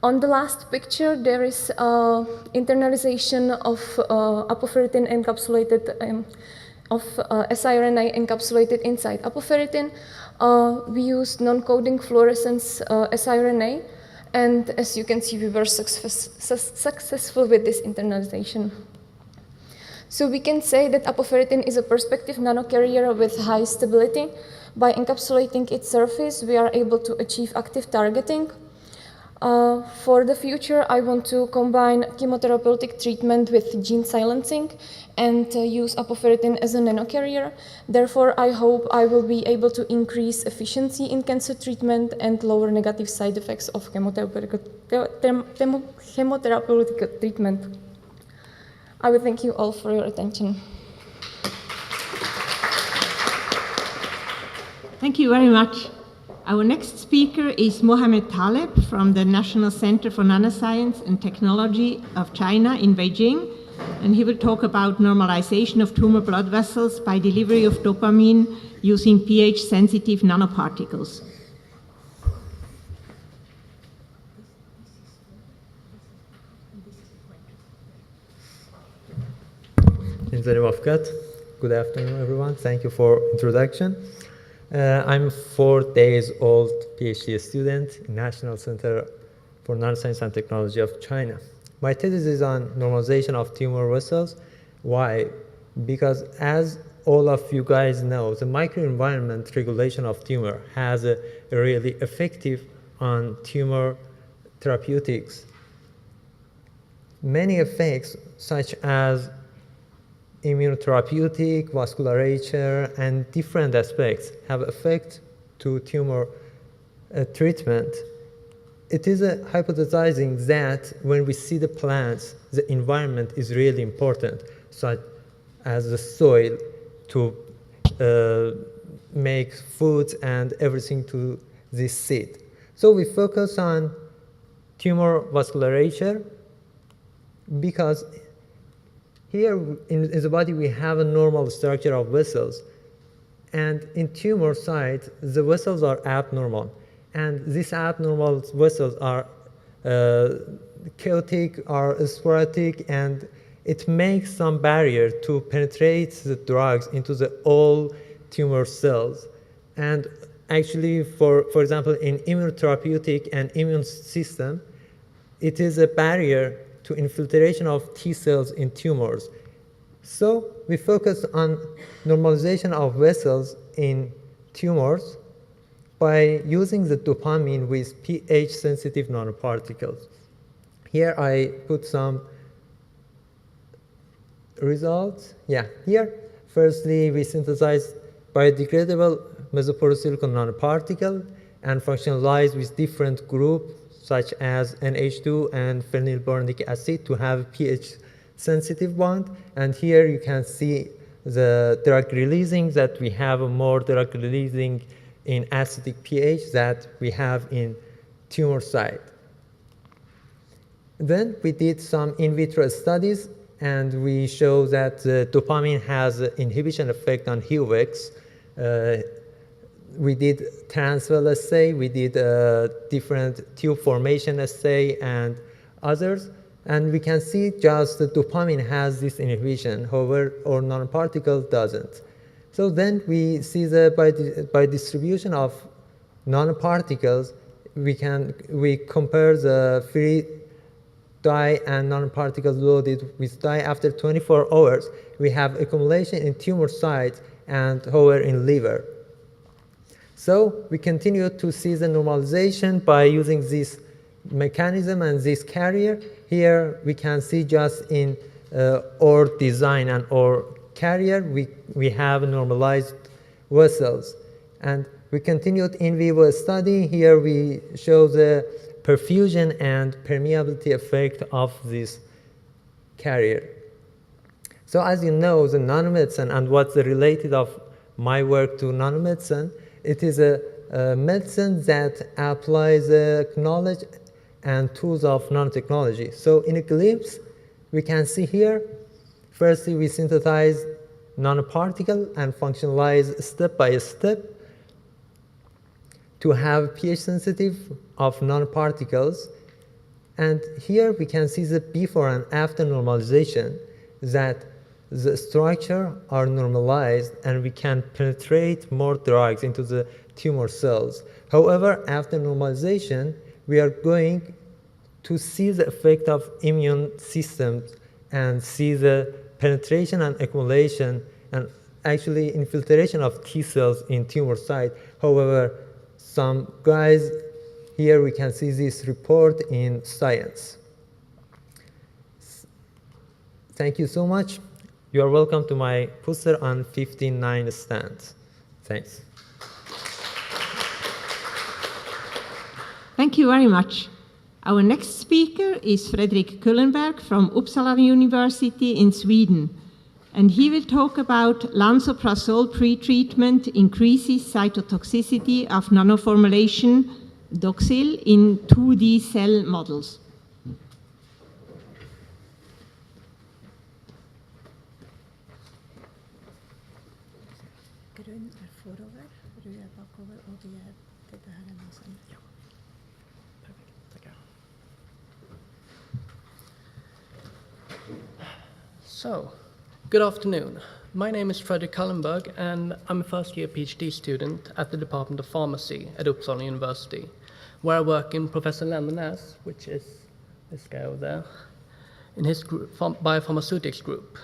On the last picture, there is internalization of apoferritin encapsulated, of siRNA encapsulated inside apoferritin. We used non-coding fluorescence siRNA, and as you can see, we were successful with this internalization. So we can say that apoferritin is a perspective nanocarrier with high stability. By encapsulating its surface, we are able to achieve active targeting. For the future, I want to combine chemotherapeutic treatment with gene silencing and use apoferritin as a nanocarrier. Therefore, I hope I will be able to increase efficiency in cancer treatment and lower negative side effects of chemotherapeutic treatment. I will thank you all for your attention. Thank you very much. Our next speaker is Mohamed Taleb from the National Center for Nanoscience and Technology of China in Beijing, and he will talk about normalization of tumor blood vessels by delivery of dopamine using pH-sensitive nanoparticles. In the name of God, good afternoon, everyone. Thank you for introduction. I'm 4 days old PhD student in National Center for Nanoscience and Technology of China. My thesis is on normalization of tumor vessels. Why? Because as all of you guys know, the microenvironment regulation of tumor has a really effective on tumor therapeutics. Many effects such as immunotherapeutic, vasculature, and different aspects have effect to tumor treatment. It is hypothesizing that when we see the plants, the environment is really important, such as the soil to make food and everything to this seed. So we focus on tumor vasculature because here in the body we have a normal structure of vessels, and in tumor site the vessels are abnormal, and these abnormal vessels are chaotic or sporadic, and it makes some barrier to penetrate the drugs into the all tumor cells. And actually, for example, in immunotherapeutic and immune system, it is a barrier to infiltration of T cells in tumors. So we focus on normalization of vessels in tumors by using the dopamine with pH-sensitive nanoparticles. Here I put some results. Yeah, here, firstly, we synthesize biodegradable mesoporosilicon nanoparticle and functionalize with different groups such as NH2 and phenylboronic acid to have pH-sensitive bond. And here you can see the drug releasing, that we have a more drug releasing in acidic pH that we have in tumor site. Then we did some in vitro studies, and we show that dopamine has an inhibition effect on HUVEX. we did transwell assay, we did different tube formation assay and others. And we can see just the dopamine has this inhibition, however, our nanoparticle doesn't. So then we see that by distribution of nanoparticles, we compare the free dye and nanoparticles loaded with dye after 24 hours. We have accumulation in tumor sites and however in liver. So we continue to see the normalization by using this mechanism and this carrier. Here we can see just in our design and our carrier, we have normalized vessels. And we continued in vivo study. Here we show the perfusion and permeability effect of this carrier. So as you know, the nanomedicine and what's related of my work to nanomedicine, it is a medicine that applies knowledge and tools of nanotechnology. So in a glimpse, we can see here, firstly, we synthesize nanoparticle and functionalize step by step to have pH sensitive of nanoparticles. And here we can see the before and after normalization, that the structure are normalized and we can penetrate more drugs into the tumor cells. However, after normalization, we are going to see the effect of immune systems and see the penetration and accumulation and actually infiltration of T cells in tumor site. However, some guys, here we can see this report in Science. Thank you so much. You are welcome to my poster on 15.9 stand. Thanks. Thank you very much. Our next speaker is Fredrik Kullenberg from Uppsala University in Sweden. And he will talk about lansoprazole pretreatment increases cytotoxicity of nanoformulation Doxil in 2D cell models. So, good afternoon. My name is Fredrik Kullenberg, and I'm a first-year PhD student at the Department of Pharmacy at Uppsala University, where I work in Professor Lendernes, which is this guy over there, in his group, biopharmaceutics group.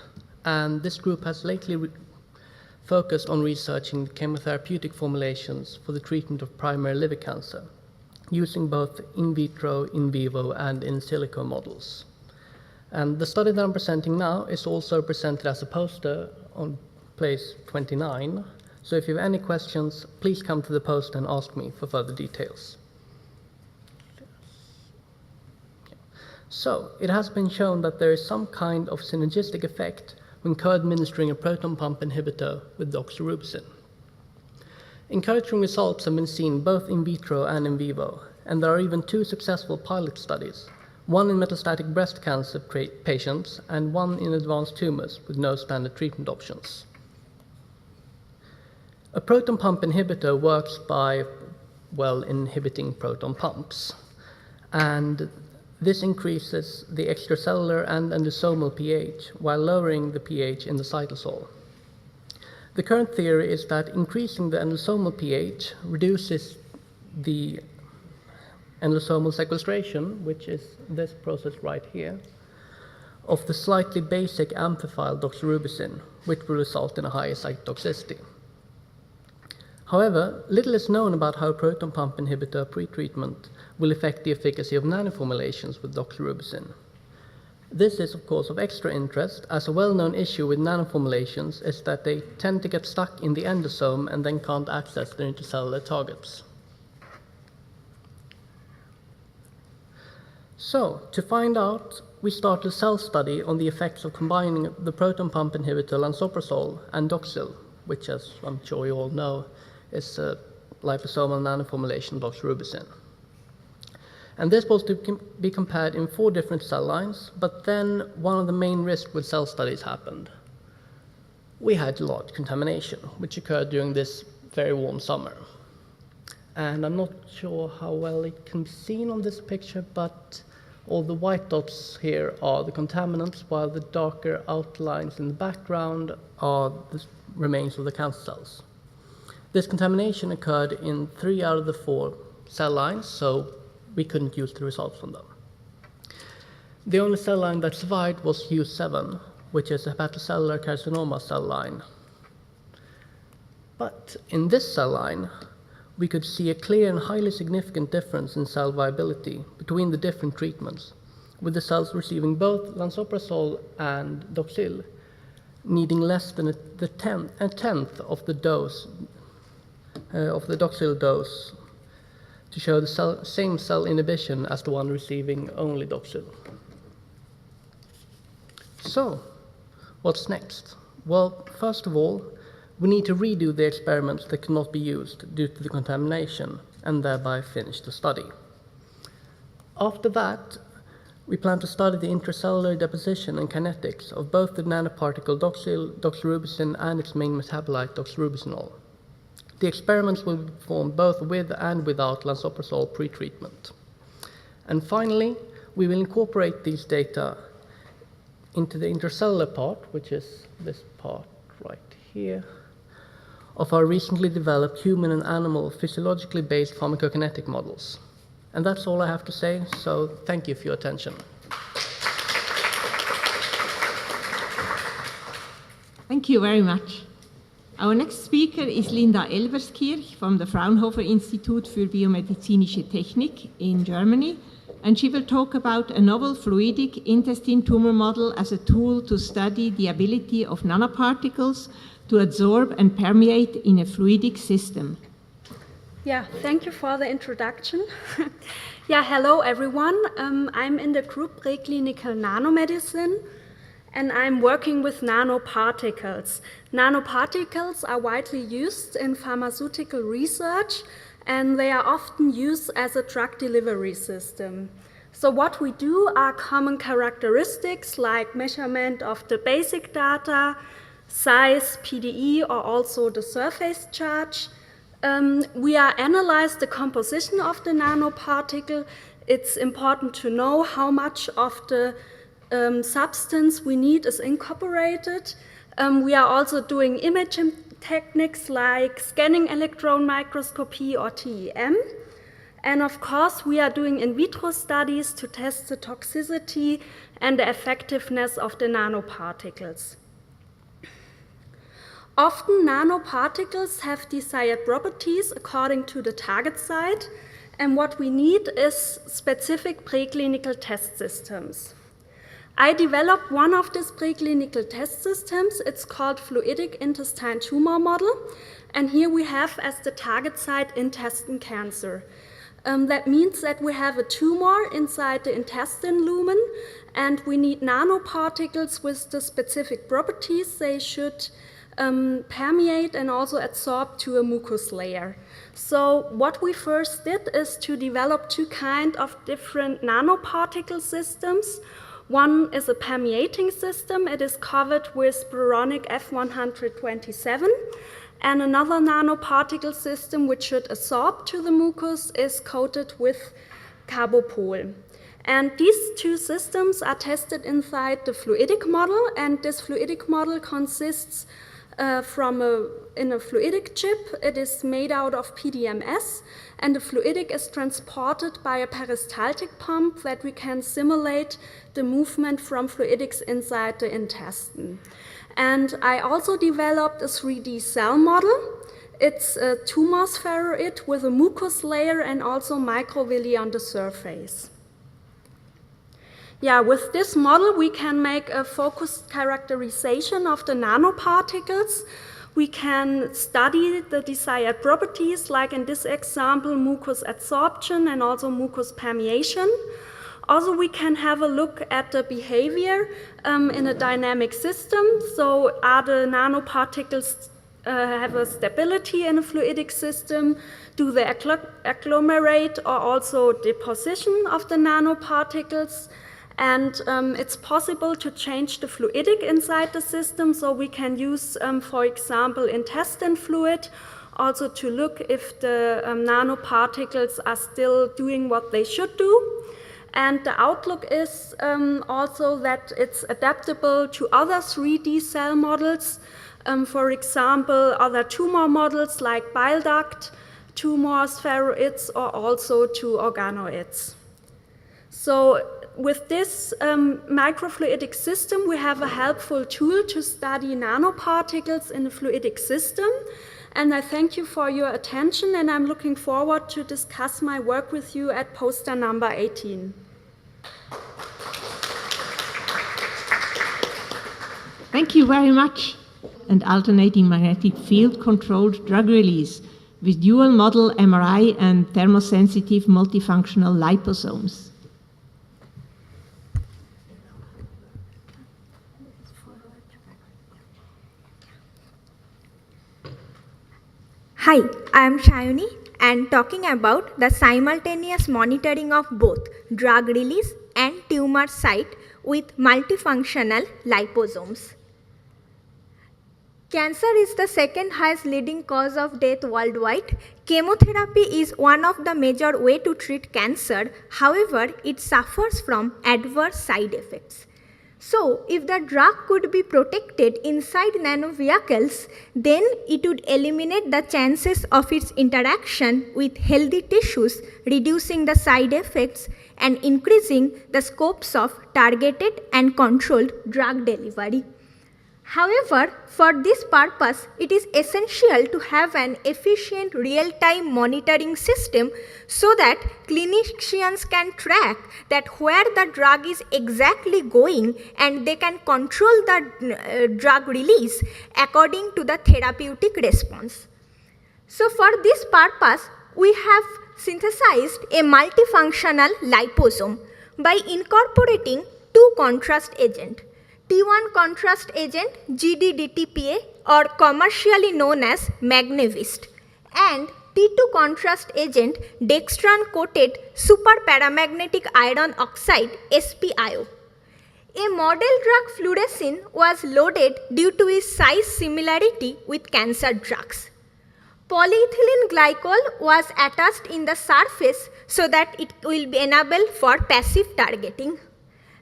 And this group has lately focused on researching chemotherapeutic formulations for the treatment of primary liver cancer, using both in vitro, in vivo, and in silico models. And the study that I'm presenting now is also presented as a poster on place 29. So if you have any questions, please come to the poster and ask me for further details. So it has been shown that there is some kind of synergistic effect when co-administering a proton pump inhibitor with doxorubicin. Encouraging results have been seen both in vitro and in vivo, and there are even 2 successful pilot studies, one in metastatic breast cancer patients and one in advanced tumors with no standard treatment options. A proton pump inhibitor works by, well, inhibiting proton pumps, and this increases the extracellular and endosomal pH while lowering the pH in the cytosol. The current theory is that increasing the endosomal pH reduces the endosomal sequestration, which is this process right here, of the slightly basic amphiphile doxorubicin, which will result in a higher cytotoxicity. However, little is known about how proton pump inhibitor pretreatment will affect the efficacy of nanoformulations with doxorubicin. This is, of course, of extra interest, as a well-known issue with nanoformulations is that they tend to get stuck in the endosome and then can't access their intercellular targets. So, to find out, we started a cell study on the effects of combining the proton pump inhibitor lansoprazole and Doxil, which, as I'm sure you all know, is a liposomal nanoformulation of doxorubicin. And this was to be compared in 4 different cell lines, but then one of the main risks with cell studies happened. We had large contamination, which occurred during this very warm summer. And I'm not sure how well it can be seen on this picture, but all the white dots here are the contaminants, while the darker outlines in the background are the remains of the cancer cells. This contamination occurred in 3 out of the 4 cell lines, so we couldn't use the results from them. The only cell line that survived was U7, which is a hepatocellular carcinoma cell line. But in this cell line, we could see a clear and highly significant difference in cell viability between the different treatments, with the cells receiving both lansoprazole and Doxil needing less than a tenth of the dose of the Doxil dose to show the same cell inhibition as the one receiving only Doxil. So, what's next? Well, first of all, we need to redo the experiments that cannot be used due to the contamination and thereby finish the study. After that, we plan to study the intracellular deposition and kinetics of both the nanoparticle doxorubicin and its main metabolite doxorubicinol. The experiments will be performed both with and without lansoprazole pretreatment. And finally, we will incorporate these data into the intracellular part, which is this part right here, of our recently developed human and animal physiologically based pharmacokinetic models. And that's all I have to say, so thank you for your attention. Thank you very much. Our next speaker is Linda Elverskirch from the Fraunhofer Institute für Biomedizinische Technik in Germany, and she will talk about a novel fluidic intestine tumor model as a tool to study the ability of nanoparticles to absorb and permeate in a fluidic system. Yeah, thank you for the introduction. Yeah, hello everyone. I'm in the group Preclinical Nanomedicine, and I'm working with nanoparticles. Nanoparticles are widely used in pharmaceutical research, and they are often used as a drug delivery system. So what we do are common characteristics like measurement of the basic data, size, PDE, or also the surface charge. We are analyze the composition of the nanoparticle. It's important to know how much of the substance we need is incorporated. We are also doing imaging techniques like scanning electron microscopy or TEM. And of course, we are doing in vitro studies to test the toxicity and the effectiveness of the nanoparticles. Often nanoparticles have desired properties according to the target site, and what we need is specific preclinical test systems. I developed one of these preclinical test systems. It's called Fluidic Intestine Tumor Model, and here we have as the target site intestine cancer. That means that we have a tumor inside the intestine lumen, and we need nanoparticles with the specific properties. They should permeate and also adsorb to a mucous layer. So what we first did is to develop 2 kinds of different nanoparticle systems. One is a permeating system. It is covered with boronic F127. And another nanoparticle system, which should adsorb to the mucus, is coated with carbopol. And these 2 systems are tested inside the fluidic model, and this fluidic model consists in a fluidic chip. It is made out of PDMS, and the fluidic is transported by a peristaltic pump that we can simulate the movement from fluidics inside the intestine. And I also developed a 3D cell model. It's a tumor spheroid with a mucous layer and also microvilli on the surface. Yeah, with this model, we can make a focused characterization of the nanoparticles. We can study the desired properties, like in this example, mucus adsorption and also mucus permeation. Also, we can have a look at the behavior in a dynamic system. So, are the nanoparticles have a stability in a fluidic system? Do they agglomerate or also deposition of the nanoparticles? And it's possible to change the fluidic inside the system, so we can use, for example, intestine fluid also to look if the nanoparticles are still doing what they should do. And the outlook is also that it's adaptable to other 3D cell models, for example, other tumor models like bile duct, tumors, spheroids, or also to organoids. So with this microfluidic system, we have a helpful tool to study nanoparticles in a fluidic system. And I thank you for your attention, and I'm looking forward to discuss my work with you at poster number 18. Thank you very much. And alternating magnetic field controlled drug release with dual model MRI and thermosensitive multifunctional liposomes. Hi, I am Shayuni and talking about the simultaneous monitoring of both drug release and tumor site with multifunctional liposomes. Cancer is the second highest leading cause of death worldwide. Chemotherapy is one of the major ways to treat cancer. However, it suffers from adverse side effects. So, if the drug could be protected inside nanovehicles, then it would eliminate the chances of its interaction with healthy tissues, reducing the side effects and increasing the scopes of targeted and controlled drug delivery. However, for this purpose, it is essential to have an efficient real-time monitoring system so that clinicians can track that where the drug is exactly going and they can control the drug release according to the therapeutic response. So for this purpose, we have synthesized a multifunctional liposome by incorporating two contrast agents. T1 contrast agent GD-DTPA, or commercially known as Magnevist, and T2 contrast agent dextran-coated superparamagnetic iron oxide SPIO. A model drug fluorescein was loaded due to its size similarity with cancer drugs. Polyethylene glycol was attached in the surface so that it will be enabled for passive targeting.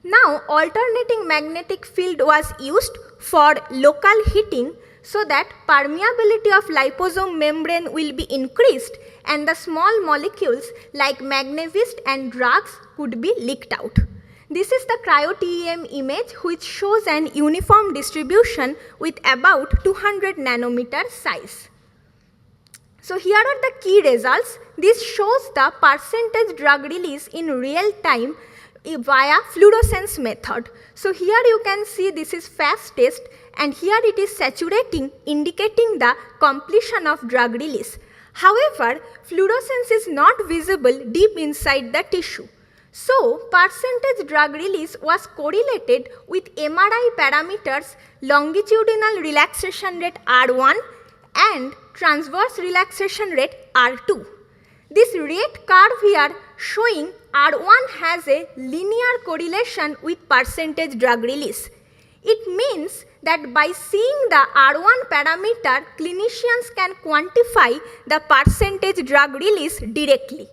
Now, alternating magnetic field was used for local heating so that permeability of liposome membrane will be increased and the small molecules like Magnevist and drugs could be leaked out. This is the cryo-TEM image which shows an uniform distribution with about 200 nanometer size. So here are the key results. This shows the percentage drug release in real time via fluorescence method. So here you can see this is fastest and here it is saturating, indicating the completion of drug release. However, fluorescence is not visible deep inside the tissue. So percentage drug release was correlated with MRI parameters longitudinal relaxation rate R1 and transverse relaxation rate R2. This rate curve here showing R1 has a linear correlation with percentage drug release. It means that by seeing the R1 parameter, clinicians can quantify the percentage drug release directly.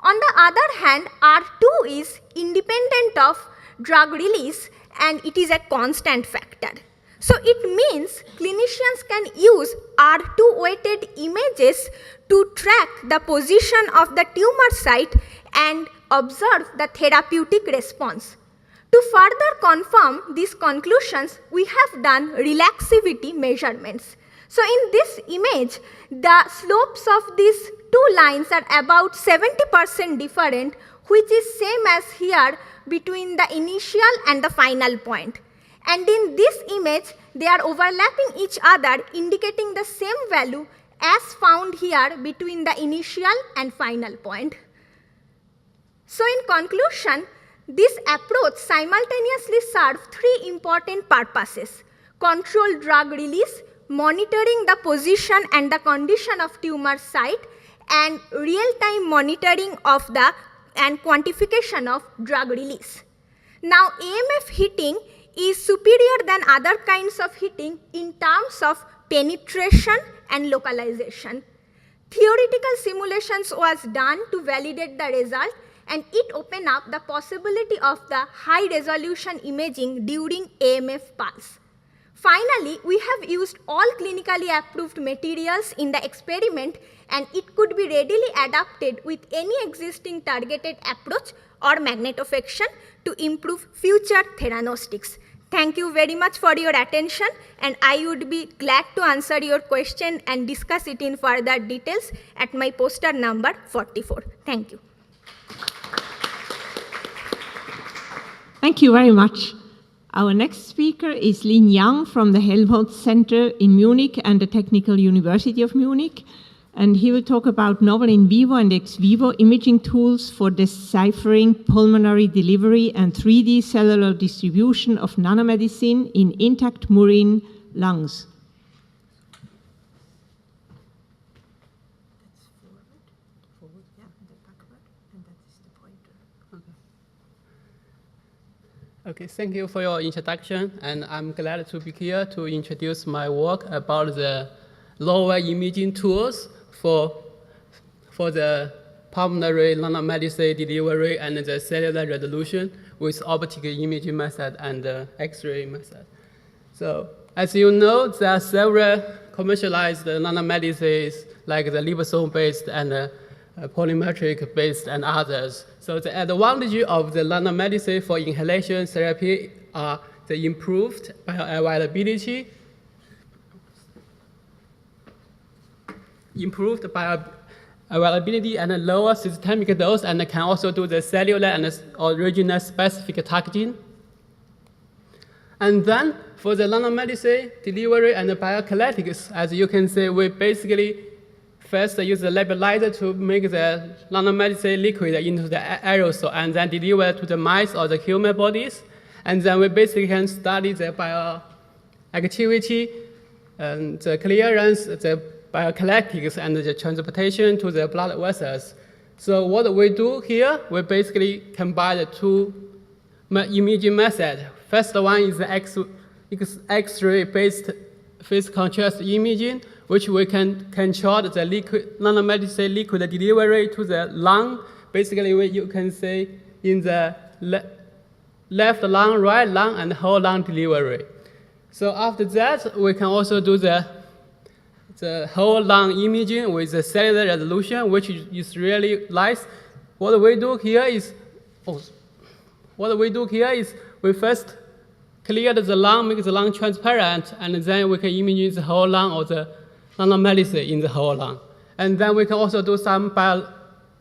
On the other hand, R2 is independent of drug release and it is a constant factor. So it means clinicians can use R2 weighted images to track the position of the tumor site and observe the therapeutic response. To further confirm these conclusions, we have done relaxivity measurements. So in this image, the slopes of these two lines are about 70% different, which is same as here between the initial and the final point. And in this image, they are overlapping each other, indicating the same value as found here between the initial and final point. So in conclusion, this approach simultaneously serves three important purposes: control drug release, monitoring the position and the condition of tumor site, and real-time monitoring of the and quantification of drug release. Now, AMF heating is superior than other kinds of heating in terms of penetration and localization. Theoretical simulations was done to validate the result, and it opened up the possibility of the high resolution imaging during AMF pulse. Finally, we have used all clinically approved materials in the experiment, and it could be readily adapted with any existing targeted approach or magnetofuction to improve future theranostics. Thank you very much for your attention, and I would be glad to answer your question and discuss it in further details at my poster number 44. Thank you. Thank you very much. Our next speaker is Lin Yang from the Helmholtz Center in Munich and the Technical University of Munich. And he will talk about novel in vivo and ex vivo imaging tools for deciphering pulmonary delivery and 3D cellular distribution of nanomedicine in intact murine lungs. Okay, thank you for your introduction, and I'm glad to be here to introduce my work about the lower imaging tools for the pulmonary nanomedicine delivery and the cellular resolution with optical imaging method and X-ray method. So, as you know, there are several commercialized nanomedicines like the liposome-based and polymetric-based and others. So the advantage of the nanomedicine for inhalation therapy are the improved bioavailability, and a lower systemic dose, and can also do the cellular and original specific targeting. And then for the nanomedicine delivery and the biokinetics, as you can see, we basically first use the nebulizer to make the nanomedicine liquid into the aerosol and then deliver to the mice or the human bodies. And then we basically can study the bioactivity and the clearance, the biokinetics, and the transportation to the blood vessels. So what we do here, we basically combine the two imaging methods. First one is the X-ray-based phase contrast imaging, which we can control the nanomedicine liquid delivery to the lung. Basically, you can see in the left lung, right lung, and whole lung delivery. So after that, we can also do the whole lung imaging with the cellular resolution, which is really nice. What we do here is we first clear the lung, make the lung transparent, and then we can image the whole lung or the nanomedicine in the whole lung. And then we can also do some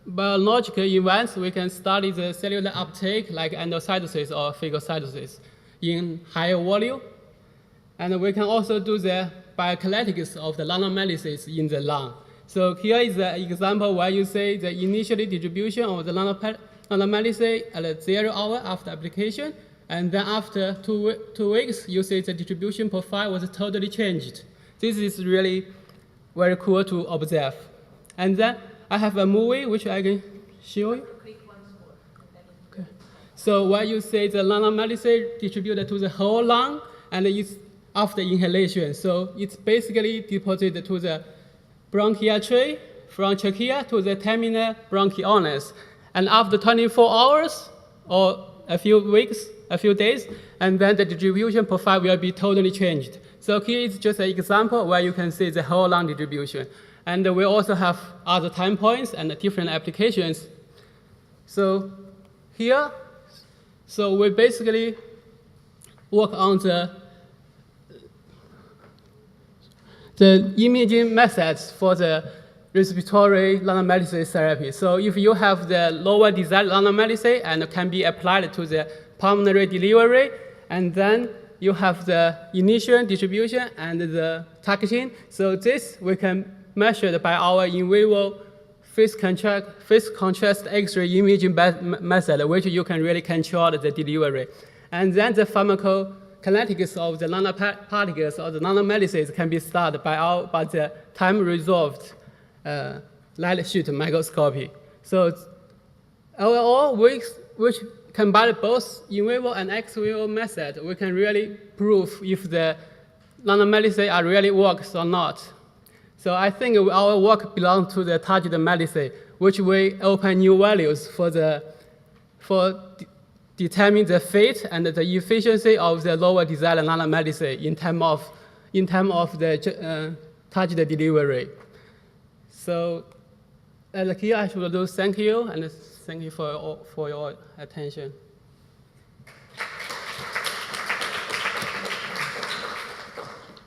biological events. We can study the cellular uptake, like endocytosis or phagocytosis, in higher volume. And we can also do the biokinetics of the nanomedicines in the lung. So here is an example where you see the initial distribution of the nanomedicine at 0 hour after application. And then after two weeks, you see the distribution profile was totally changed. This is really very cool to observe. And then I have a movie which I can show you. Okay. So where you see the nanomedicine distributed to the whole lung, and it's after inhalation. So it's basically deposited to the bronchial tree, from trachea to the terminal bronchioles. And after 24 hours or a few weeks, a few days, and then the distribution profile will be totally changed. So here is just an example where you can see the whole lung distribution. And we also have other time points and different applications. So here, so we basically work on the imaging methods for the respiratory nanomedicine therapy. So if you have the lower desired nanomedicine and can be applied to the pulmonary delivery, and then you have the initial distribution and the targeting. So this we can measure by our in vivo phase contrast X-ray imaging method, which you can really control the delivery. And then the pharmacokinetics of the nanoparticles or the nanomedicines can be studied by the time-resolved light sheet microscopy. So overall, which combine both in vivo and ex vivo method, we can really prove if the nanomedicine are really works or not. So I think our work belongs to the targeted medicine, which will open new values for determine the fate and the efficiency of the lower desired nanomedicine in terms of the targeted delivery. So here I should do thank you, and thank you for your attention.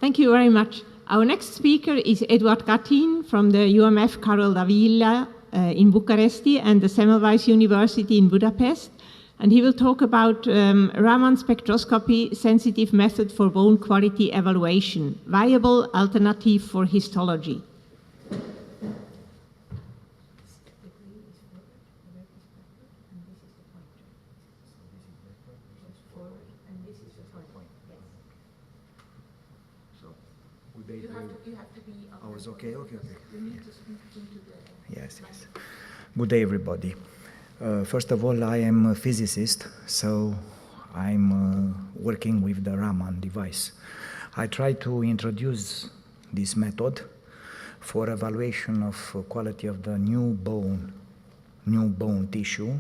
Thank you very much. Our next speaker is Eduard Gattin from the UMF Karol Davila in Bucharest and the Semmelweis University in Budapest. And he will talk about Raman spectroscopy sensitive method for bone quality evaluation, viable alternative for histology. Okay. Yes. Good day, everybody. First of all, I am a physicist, so I'm working with the Raman device. I try to introduce this method for evaluation of quality of the new bone tissue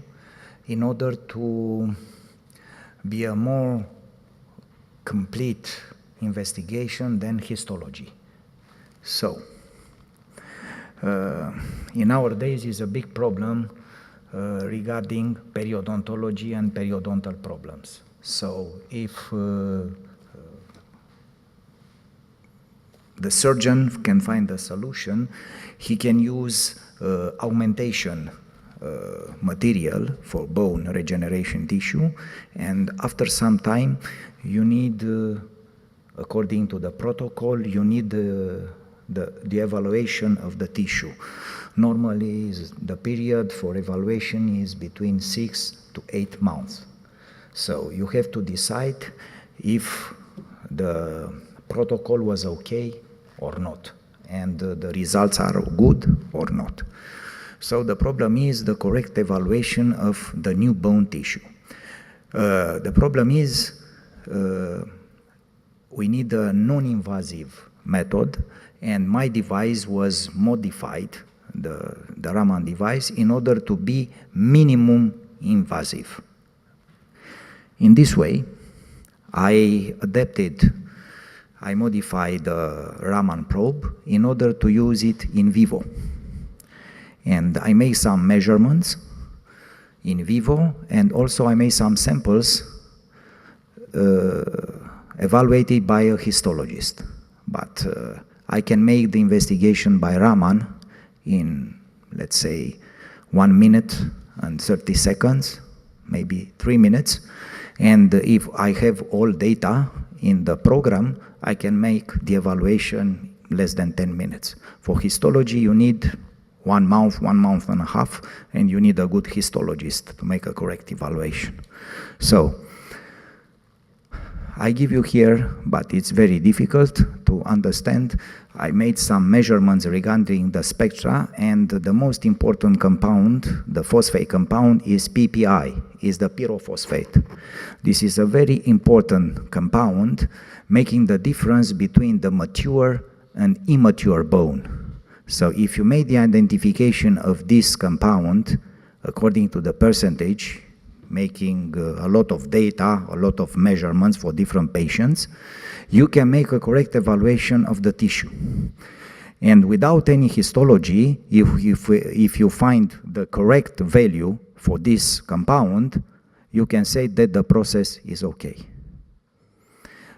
in order to be a more complete investigation than histology. So, in our days is a big problem regarding periodontology and periodontal problems. So if the surgeon can find a solution, he can use augmentation material for bone regeneration tissue, and after some time you need, according to the protocol, you need the evaluation of the tissue. Normally, the period for evaluation is between 6 to 8 months. So you have to decide if the protocol was okay or not, and the results are good or not. So the problem is the correct evaluation of the new bone tissue. The problem is we need a non-invasive method, and my device was modified, the Raman device, in order to be minimum invasive. In this way, I modified the Raman probe in order to use it in vivo. And I made some measurements in vivo, and also I made some samples evaluated by a histologist. But I can make the investigation by Raman in, let's say, 1 minute and 30 seconds, maybe 3 minutes. And if I have all data in the program, I can make the evaluation less than 10 minutes. For histology, you need 1 month and a half, and you need a good histologist to make a correct evaluation. So, I give you here, but it's very difficult to understand. I made some measurements regarding the spectra, and the most important compound, the phosphate compound, is PPI, is the pyrophosphate. This is a very important compound, making the difference between the mature and immature bone. So if you made the identification of this compound according to the percentage, making a lot of data, a lot of measurements for different patients, you can make a correct evaluation of the tissue. And without any histology, if you find the correct value for this compound, you can say that the process is okay.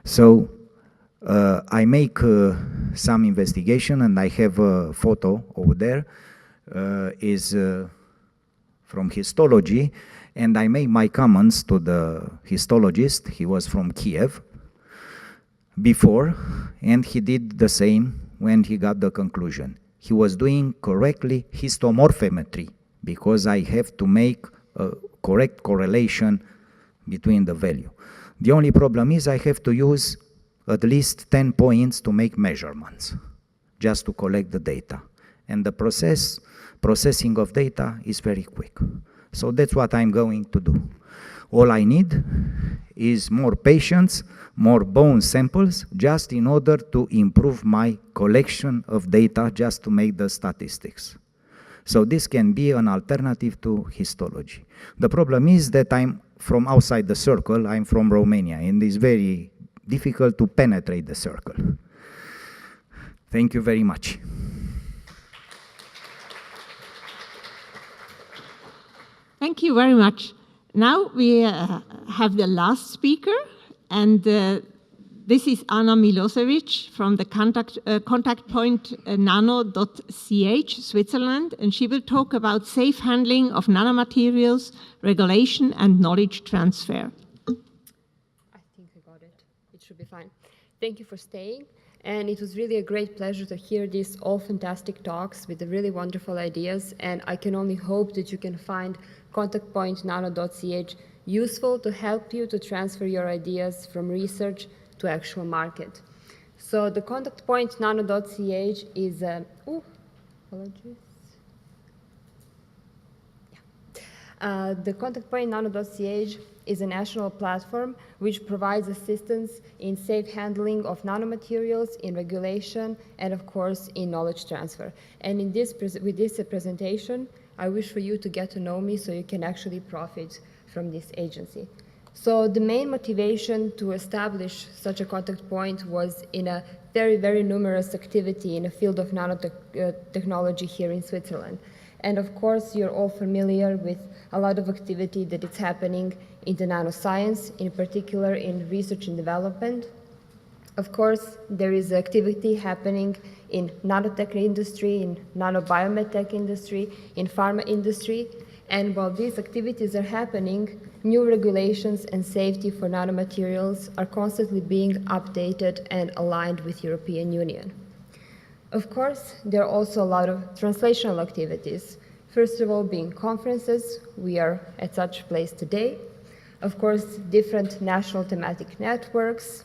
So I make some investigation, and I have a photo over there, is from histology. And I made my comments to the histologist. He was from Kiev before, and he did the same when he got the conclusion. He was doing correctly histomorphometry, because I have to make a correct correlation between the value. The only problem is I have to use at least 10 points to make measurements, just to collect the data. And the processing of data is very quick. So that's what I'm going to do. All I need is more patients, more bone samples, just in order to improve my collection of data, just to make the statistics. So this can be an alternative to histology. The problem is that I'm from outside the circle, I'm from Romania, and it's very difficult to penetrate the circle. Thank you very much. Thank you very much. Now we have the last speaker, and this is Anna Milosevic from the contact point nano.ch, Switzerland, and she will talk about safe handling of nanomaterials, regulation, and knowledge transfer. I think I got it. It should be fine. Thank you for staying. And it was really a great pleasure to hear these all fantastic talks with the really wonderful ideas. And I can only hope that you can find contact point nano.ch useful to help you to transfer your ideas from research to actual market. So the contact point nano.ch is a, apologies. Yeah. The contact point nano.ch is a national platform which provides assistance in safe handling of nanomaterials, in regulation, and of course in knowledge transfer. And in this with this presentation, I wish for you to get to know me so you can actually profit from this agency. So the main motivation to establish such a contact point was in a very, very numerous activity in the field of nanotechnology here in Switzerland. And of course, you're all familiar with a lot of activity that is happening in the nanoscience, in particular in research and development. Of course, there is activity happening in nanotech industry, in nanobiomedtech industry, in pharma industry. And while these activities are happening, new regulations and safety for nanomaterials are constantly being updated and aligned with European Union. Of course, there are also a lot of translational activities. First of all, being conferences, we are at such a place today. Of course, different national thematic networks.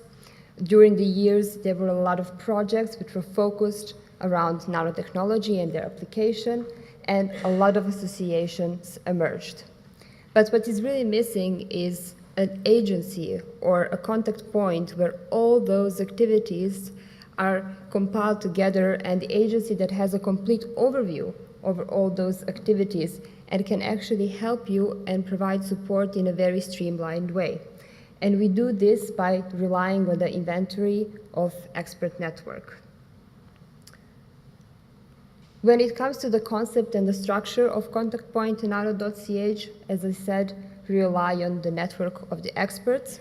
During the years, there were a lot of projects which were focused around nanotechnology and their application, and a lot of associations emerged. But what is really missing is an agency or a contact point where all those activities are compiled together, and the agency that has a complete overview over all those activities and can actually help you and provide support in a very streamlined way. And we do this by relying on the inventory of expert network. When it comes to the concept and the structure of contact point nano.ch, as I said, we rely on the network of the experts.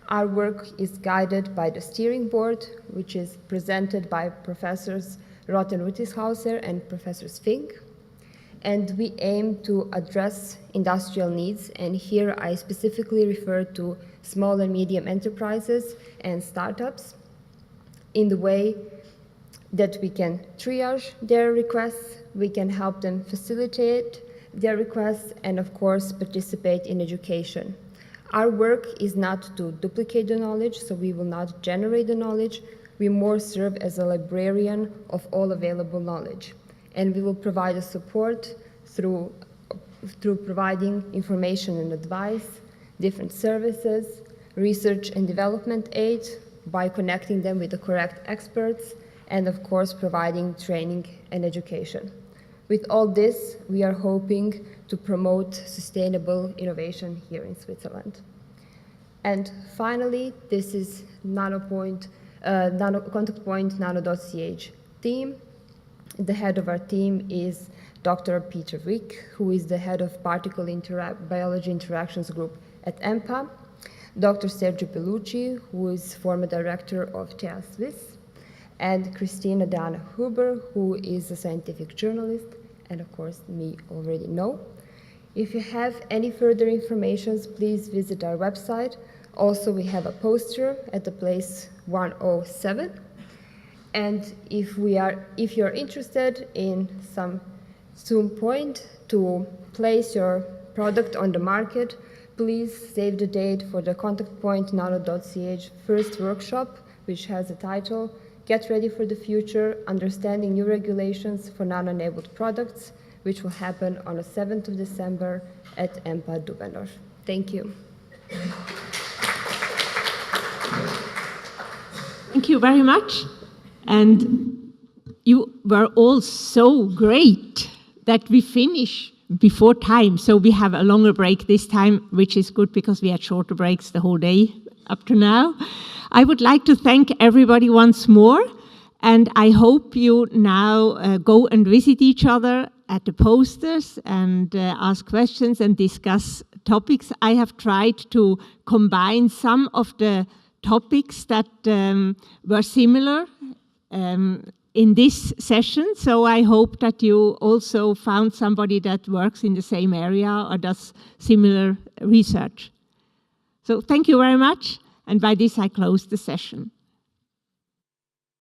Our work is guided by the steering board, which is presented by Professors Roth and Ruthishauser and Professor Fink. And we aim to address industrial needs, and here I specifically refer to small and medium enterprises and startups in the way that we can triage their requests, we can help them facilitate their requests, and of course participate in education. Our work is not to duplicate the knowledge, so we will not generate the knowledge. We more serve as a librarian of all available knowledge. And we will provide a support through providing information and advice, different services, research and development aid by connecting them with the correct experts, and of course providing training and education. With all this, we are hoping to promote sustainable innovation here in Switzerland. And finally, this is contact point nano.ch team. The head of our team is Dr. Peter Wick, who is the head of Particle Biology Interactions Group at EMPA, Dr. Sergio Pellucci, who is former director of TEA Swiss, and Christina Dana Huber, who is a scientific journalist, and of course, me already know. If you have any further information, please visit our website. Also, we have a poster at the place 107. And if you're interested in some point to place your product on the market, please save the date for the contact point nano.ch first workshop, which has a title, Get Ready for the Future, Understanding New Regulations for Nano-Enabled Products, which will happen on the 7th of December at EMPA Dubendorf. Thank you. Thank you very much. And you were all so great that we finish before time. So we have a longer break this time, which is good because we had shorter breaks the whole day up to now. I would like to thank everybody once more. And I hope you now go and visit each other at the posters and ask questions and discuss topics. I have tried to combine some of the topics that were similar in this session. So I hope that you also found somebody that works in the same area or does similar research. So thank you very much. And by this, I close the session.